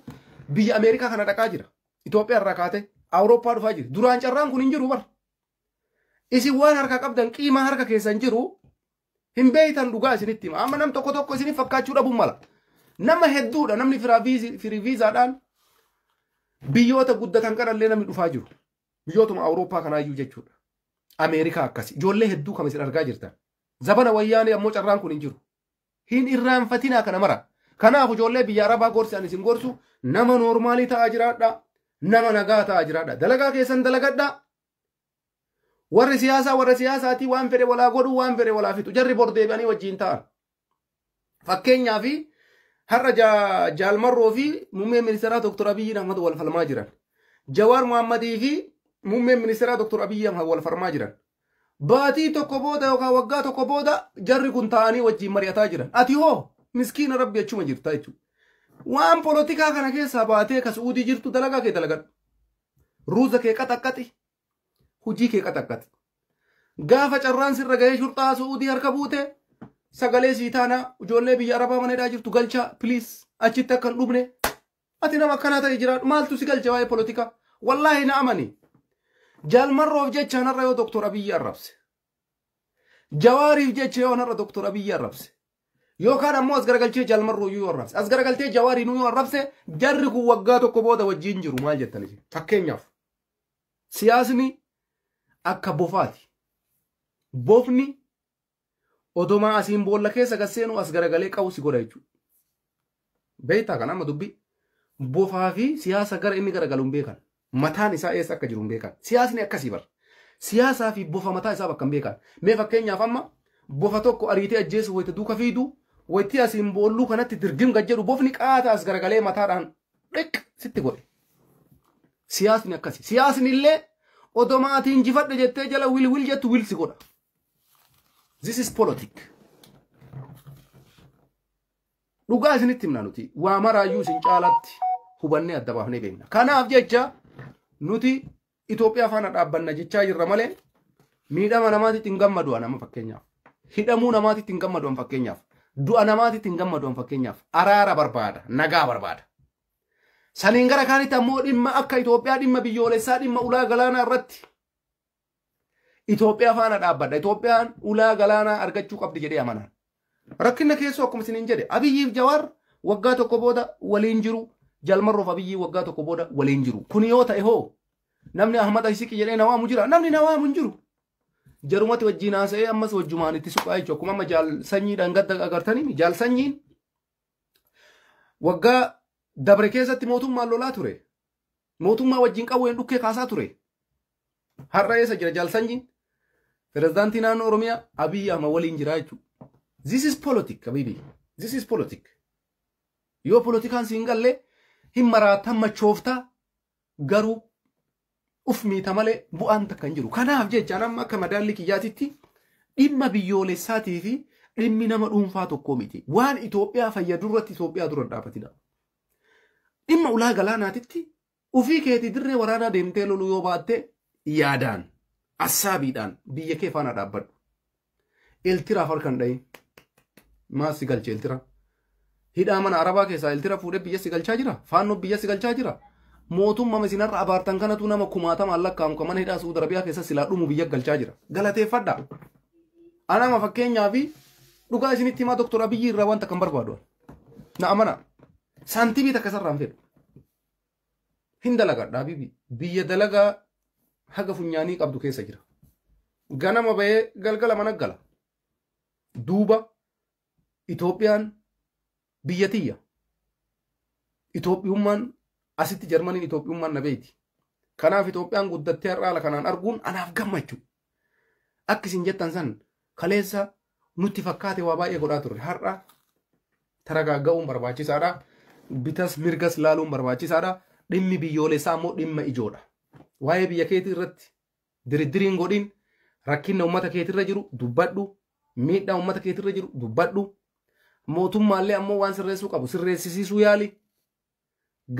biyya Ameerikaa kana dhaqaa jira. Itoophiyaa irraa kaatee Awurooppaa dhufaa jira. Duraan carraan kun hin jiru bar. Isin waan harka qabdan qiimaa harka keessan jiru hin beeytan dhugaa isinitti hima. Amma nam tokko isinif fakkaachuu dhabuun mala. Nama hedduudha namni firii viizaadhaan biyyoota guddatan kanallee namni dhufaa jiru. Biyyootuma Awurooppaa kanaayyuu jechuudha. Ameerikaa akkasi. Ijoollee hedduu kam isin argaa jirtan. Zabana wayyaanee ammoo carraan kun hin jiru. Hin irraanfatinaa kana mara. Kanaaf ijoollee biyya Arabaa gorsan isin gorsu nama noormaalii ta'aa jiraadha. Nama nagaa ta'aa jiraadha. Dalagaa keessan dalagadha. Warri siyaasaatii waan fedhe walaa godhu waan fedhe walaa fixu. Jarri bor deebi'anii wajjin ta'an. Fakkeenyaaf har'a Jaalmarroo fi muummee ministeeraa Dr. Abiyyi Ahmad wal falmaa jiran. Jawaar Muhammadii fi muummeen ministeeraa Dr. Abiyyi Ahmad wal falmaa jiran. Baatii tokko booda yookaan waggaa tokko booda jarri kun ta'anii wajjin mari'ataa jiran. Ati hoo miskiina rabbi achuma jirta jechuudha. Waan polotikaa kana keessaa baatee ka Suudii jirtu dalagaa kee dalagadhu. Ruuza kee qaxaqqaxi. Hujii kee qaxaqqaxi. Gaafa carraan sirra gahee shurxaa Suudii harka buute sagalee sii taanaa ijoollee biyya Arabaa maneedhaa jirtu galchaa piliis achitti akka hin dhumne. Ati nama akkanaa ta'e jiraadhu maaltu si galcha waa'ee polotikaa? Wallaahi na amani. Jaalmarroof jecha narra yoo Dr. Abiyyi arrabse. Jawaariif jecha yoo narra Dr. Abiyyi arrabse. Yookaan ammoo as garagalchee Jaalmarroo yoo arrabse. As garagaltee Jawaarii yoo arrabse jarri kun waggaa tokko booda wajjin jiru maal jettanii? Fakkeenyaaf siyaasni akka bofaati. Bofni odomaa asiin boolla keessa gasseenu as garagalee qabu si godha jechuudha. Beektaa kan amma dubbii. Bofaa fi siyaasa gara inni garagalu hin beekan. Mataan isaa eessa akka jiru hin beekan. Siyaasni akkasii bar. Siyaasaa fi bofa mataa isaa bakka hin beekan. Mee fakkeenyaaf amma bofa tokko ariitee ajjeesu wayita duuka fiidu wayitii asiin boolluu kanatti dirgim gajjedhu bofni qaata as garagalee mataadhaan dhiq sitti godhe. Siyaasni akkasii. Siyaasni illee odomaatiin jifadhe jettee jala wil jettu wil si godha. This is politics. Dhugaa isinitti himna nuti waa maraayyuu isin caalatti hubannee adda baafnee beekna. Kanaaf jecha nuti Itoophiyaa faana dhaabbanna jechaa jirra malee miidhama namaatitti hin gammadu nama fakkeenyaaf. Hidhamuu namaatitti hin gammadu fakkeenyaaf. Du'a namaatitti hin gammadu fakkeenyaaf. Araara barbaada, nagaa barbaada. Saniin gara kaanitti ammoo dhimma akka Itoophiyaa dhimma biyyoolessaa dhimma ulaa galaanaa irratti Itoophiyaa faana dhaabbadha. Itoophiyaan ulaa galaanaa argachuu qabdi jedhee amanaan. Rakkina keessoo akkuma isiniin jedhe Abiyyiif Jawaar waggaa tokko booda waliin jiru. Jaalmarroof Abiyyi waggaa tokko booda waliin jiru. Kun yoo ta'e hoo namni Ahmad Isiqi jedhee na waamu jira. Namni na waamu hin jiru. Jarumatti wajjin haasa'ee ammas wajjumaan itti suphaa jechuudha. Akkuma amma jaal sanyiidhaan gadda agartanii jaal sanyiin waggaa dabre keessatti mootummaan lolaa ture. Mootummaa wajjin qawween dhukkee kaasaa ture. Har'a eessa jira jaal sanyiin? Pirezidaantii naannoo Oromiyaa Abiyyi Ahmad waliin jira jechuudha. This is politics, baby. This is politics. Yoo politikaan siin galle hin maraatan machooftaa garuu uf miita malee bu'aan takka hin jiru. Kanaaf jecha nama akka madaalli kiyyaatitti dhimma biyyoolessaatii fi dhimmi nama dhuunfaa tokko miti. Waan Itoophiyaa fayyadu irratti Itoophiyaa dura dhaabatidha. Dhimma ulaa galaanaatitti ufii keetii dirree waraanaa deemtee loluu yoo baatte yaadaan assaabiidhaan biyya kee faana dhaabbadhu. Eeltiraaf harkan dhahin. Maasi galche eeltira. hidhaa mana arabaa keessaa iltira fuudhee biyya si galchaa jira faannoo biyya si galchaa jira mootummaa isinarra abaartan kanatu nama kumaatama lakkaa'amu kan mana hidhaa Saudi Arabiyaa keessa silaa dhumu biyya galchaa jira galateeffadha anama fakkeenyaaf dhugaa isinitti himaa Dr. Abiyyi irraa wanta kan barbaadu na amana saantibii takka sarraan fedhu hin dalagadhaa biyya dalagaa haga funyaanii qabdu keessa jira ganama bahee galgala mana gala duuba Itoophiyaan biyya tiyya Itoophiyummaan asitti Jarmaniin Itoophiyummaan na beeti kanaaf Itoophiyaan guddattee har'aala kanaan arguun anaaf gammachuu akka isin jettan san kaleessa nutti fakkaate waa baay'ee godhaa turre har'a taragaaga'uun barbaachisaadha bitas mirgas laaluun barbaachisaadha dhimmi biyyoolessaa immoo dhimma ijoodha waa'ee biyya keetii irratti diriddiriin godhin rakkinna ummata keetirra jiru dubbadhu miidhaa ummata keetirra jiru dubbadhu mootummaallee ammoo waan sirreessuu qabu sirreessisiisuu yaali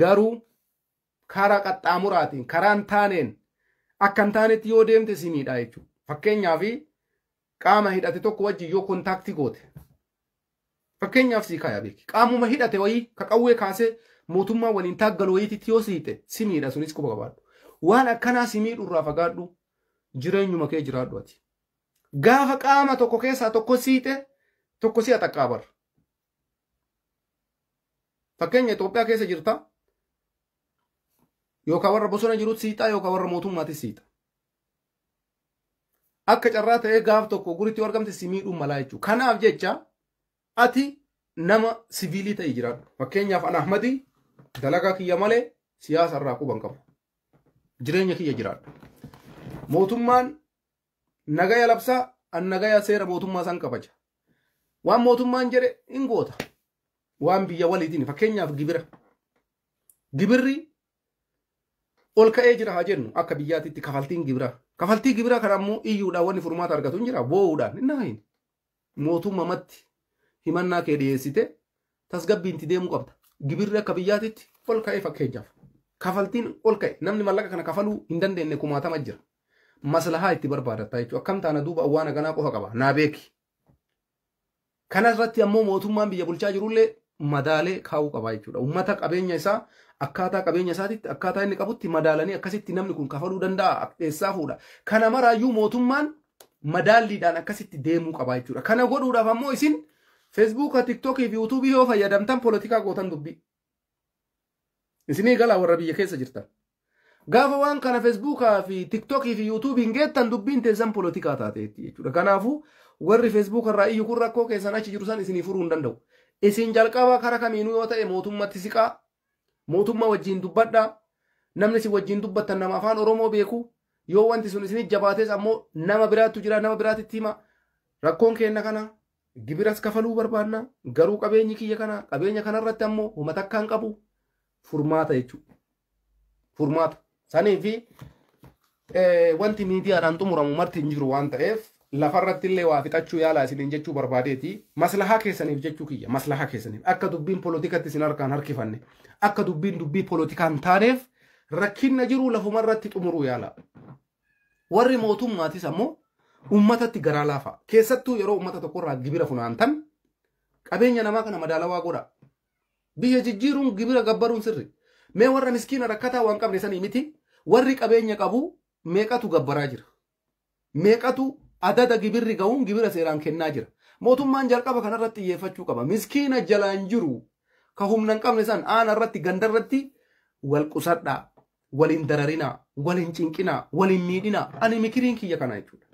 garuu karaa qaxxaamuraatiin karaan taaneen akka hin taanetti yoo deemte si miidhaa jechuudha fakkeenyaaf qaama hidhate tokko wajjin yoo kontaaktii goote fakkeenyaaf sii kaayaa beeki qaamuma hidhate wayii ka qawwee kaasee mootummaa waliin taaggalu wayiitti yoo siite si miidha sunis quba qabaadhu waan akkanaa si miidhurraa fagaadhu jireenyuma kee jiraadhu ati gaafa qaama tokko keessaa tokko siite tokko si ataqqaa bar fakkeenya Itoophiyaa keessa jirta yookaan warra bosona jirutti siitaa yookaan warra mootummaatti siita akka carraa ta'ee gaaf tokko guritti argamte si miidhuu malaa jechuudha kanaaf jecha ati nama siviilii ta'e jiraadhu fakkeenyaaf ana Ahmadi dalagaa kiyya malee siyaasa irraa quban qabu jireenya kiyya jiraadhu mootummaan nagaya labsaa an nagaya seera mootummaa san kabaja waan mootummaan jedhe hin goota waan biyya waliitiin fakkeenyaaf gibirri ol ka'ee jira haa jennu akka biyyaatitti kafaltii gibiraa kan ammoo iyyuudhaan wanni furmaata argatu hin jira boo'uudhaan hin nahin mootummamatti himannaa kee dhiyeessite tasgabbiinti deemuu qabda gibirri akka biyyaatitti ol ka'ee fakkeenyaaf kafaltiin ol ka'e namni mallaqa kana kafaluu hin dandeenye kumaatama jira maslahaa itti barbaadatta jechuudha akkam taana duuba waan aganaa qofa qaba naa beeki kanarratti ammoo mootummaan biyya bulchaa jirullee madaalee kaa'uu qaba jechuudha ummata qabeenya isaa akkaataa qabeenya isaatitti akkaataa inni qabutti madaalanii akkasitti namni kun kafaluu danda'a eessaa fuudha kana maraayyuu mootummaan madaalliidhaan akkasitti deemuu qaba jechuudha kana godhuudhaaf ammoo isin feesbuuka tiktookii fi yuutuubii yoo fayyadamtan poolitikaa gootan dubbii isinii galaa warra biyya keessa jirtan gaafa waan kana feesbuukaa fi tiktookii fi yuutuubiin geettan dubbiin teessan poolitikaa taateetti jechuudha kanaafuu warri feesbuuka irraa iyyuu kun rakkoo keessan achi jiru san isinii furuu hin danda'u isin jalqaba kara kamiinuu yoo ta'e mootummatti siqaa mootummaa wajjin dubbadhaa namni si wajjin dubbattan nama afaan oromoo beeku yoo wanti sun isinii jabaates ammoo nama biraattu jira nama biraatitti hima rakkoon keenna kana gibiras kafaluu barbaanna garuu qabeenyi kiyya kana qabeenya kanarratti ammoo huma takkaan qabu furmaata jechuudha furmaata sanii fi wanti miidiyaadhaan xumuramu marti hin jiru waan ta'eef lafarratti illee waa fixachuu yaalaa isiniin jechuu barbaadeeti maslahaa keessaniif jechuu kiyya maslahaa keessaniif akka dubbiin polotikatti isin harkaan harkifanne akka dubbii polotikaan taaneef rakkinna jiru lafumarratti xumuruu yaalaa warri mootummaatis ammoo ummatatti garaa laafa keessattuu yeroo ummata tokkorraa gibira funaantan qabeenya namaa kana madaalawaa godha biyya jijjiiruun gibira gabbaruun sirri mee warra miskiina rakkataa waan qabne sanii miti warri qabeenya qabu meeqatu gabbaraa jira meeqatu adada gibirri ga'uun gibira seeraan kennaa jira mootummaan jalqaba kanarratti xiyyeeffachuu qaba miskiina jalaan jiru ka humna hin qabne san aana irratti ganda irratti wal qusadhaa waliin dararinaa waliin cinqinaa waliin miidhinaa ani mikiriin kiyya kana jechuudha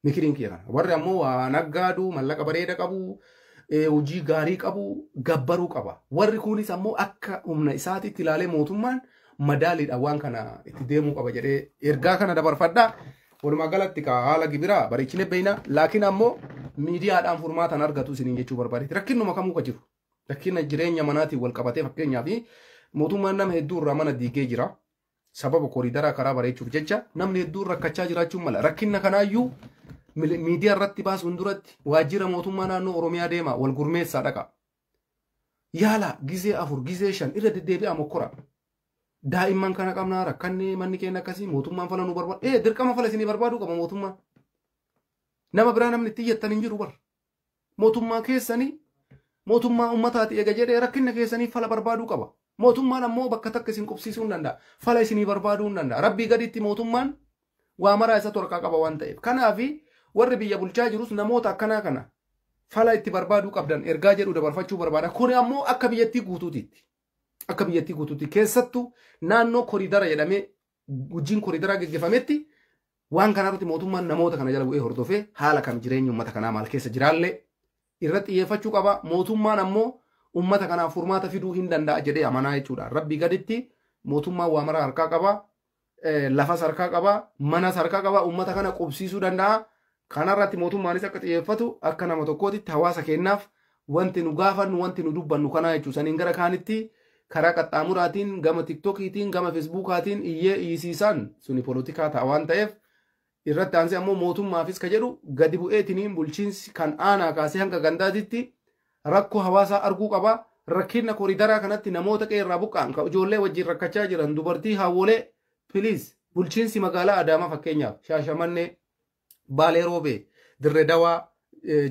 mikiriin kiyya kana warri ammoo waa naggaaduu mallaqa bareeda qabu hojii gaarii qabu gabbaruu qaba warri kunis ammoo akka humna isaatitti ilaalee mootummaan madaaliidha waan kana itti deemuu qaba jedhee ergaa kana dabarfadhaa walumaa galatti ka haala gibiraa bareechine beeyna laakiin ammoo miidiyaadhaan furmaatan argatu isiniin jechuu barbaadeeti rakkinnuma kamuu ka jiru rakkina jireenya manaatiin wal qabatee fakkeenyaa fi mootummaan nama hedduu irraa mana diigee jira sababa koriidaraa karaa bareechuuf jecha namni hedduun rakkachaa jiraachuun mala rakkinna kanaayyuu miidiyaa irratti baasuun duratti waajjira mootummaa naannoo Oromiyaa deema wal gurmeessaa dhaqa yaala gizee 4 gizee 5 irra deddeebi'aa mokkora daa'imman kana qabnaa rakkanne manni keenya akkasii mootummaan fala nu barbaadu dirqama fala isinii barbaaduu qaba mootummaa nama biraa namni itti iyyattan hin jiru bar mootummaa keessanii mootummaa ummataati eega jedhee rakkina keessaniif fala barbaaduu qaba. Mootummaan ammoo bakka takka isin qubsiisuu hin danda'a. Fala isinii barbaaduu hin danda'a. Rabbii gaditti mootummaan waa maraa isa torkaa qaba waan ta'eef. Kanaafi warri biyya bulchaa jirus namoota akkanaa kana fala itti barbaaduu qabdan ergaa jedhu dabarfachuu barbaada. Kuni ammoo akka biyyattii guutuutiitti. Akka biyyattii guutuutti keessattuu naannoo koridara jedhamee gujiin koridaraa geggeeffametti waan kanarratti mootummaan namoota kana jala bu'ee hordofee haala kam jireenya uummata kanaa maal keessa jiraallee irratti xiyyeeffachuu qaba. Mootummaan ammoo ummata kanaaf furmaata fiduu hin danda'a jedhee amanaa jechuudha. Rabbii gaditti mootummaan waa maraa harkaa qaba. Lafas harkaa qaba. Manas harkaa qaba. Ummata kana qubsiisuu danda'a. Kanarratti mootummaanis akka xiyyeeffatu akka nama tokkootitti hawaasa kennaaf wanti nu gaafannu wanti nu dubbannu kana jechuudha. Saniin gara kaanitti karaa qaxxaamuraatiin gama tiktokiitiin gama feesbuukaatiin iyyee iisiisaan suni poolitikaa ta'a waan ta'eef irratti aansee ammoo mootummaafis ka jedhu gadi bu'eetiniin bulchiinsi kan aanaa kaasee hanga gandaatitti rakkoo hawaasaa arguu qaba. Rakkina koridaraa kanatti namoota qeerraa buqqaan ka ijoollee wajjin rakkachaa jiran dubartii hawwolee piliis bulchiinsi magaalaa Adaamaa fakkeenyaaf Shaashamannee Baalee Roobee Dirree Dawaa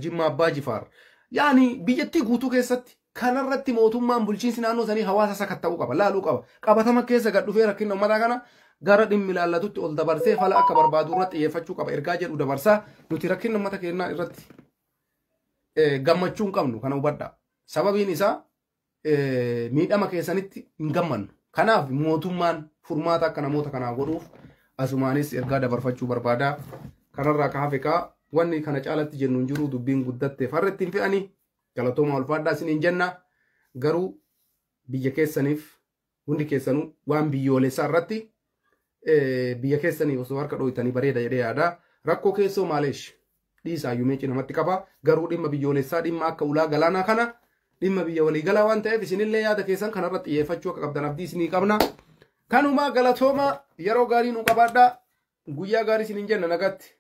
Jimmaa Abbaa Jifaar yaani biyyattii guutuu keessatti kanarratti mootummaan bulchiinsi naannoo sanii hawaasa sakatta'uu qaba laaluu qaba. Qabatama keessa gad dhufee rakkina uummataa kana gara dhimmi ilaallatutti ol dabarsee fala akka barbaadu irratti xiyyeeffachuu qaba. Ergaa jedhu dabarsaa nuti rakkina uummata keenyaa irratti gammachuu hin qabnu kana hubadhaa. Sababiin isaa miidhama keessanitti hin gammannu. Kanaaf mootummaan furmaata akka namoota kanaa godhuuf asumaanis ergaa dabarfachuu barbaada. Kanarraa ka hafe kaa wanni kana caalatti jennu hin jiru dubbiin guddatteef har'a ittiin fe'anii galatooma ulfaadhaa isiniin jenna. Garuu biyya keessaniif hundi keessanuu waan biyyoolessaa irratti biyya keessanii osoo harka dho'itanii bareeda jedhee yaada. Rakkoo keessoo maaleesh dhiisaa yuumee cinamatti qaba. Garuu dhimma biyyoolessaa dhimma akka ulaa galaanaa kana dhimma biyya waliigalaa waan ta'eef isinillee yaada keessan kanarratti xiyyeeffachuu akka qabdan abdii isinii qabna. Kanuma galatooma yeroo gaarii nu qabaadhaa. Guyyaa gaarii isiniin jenna nagatti.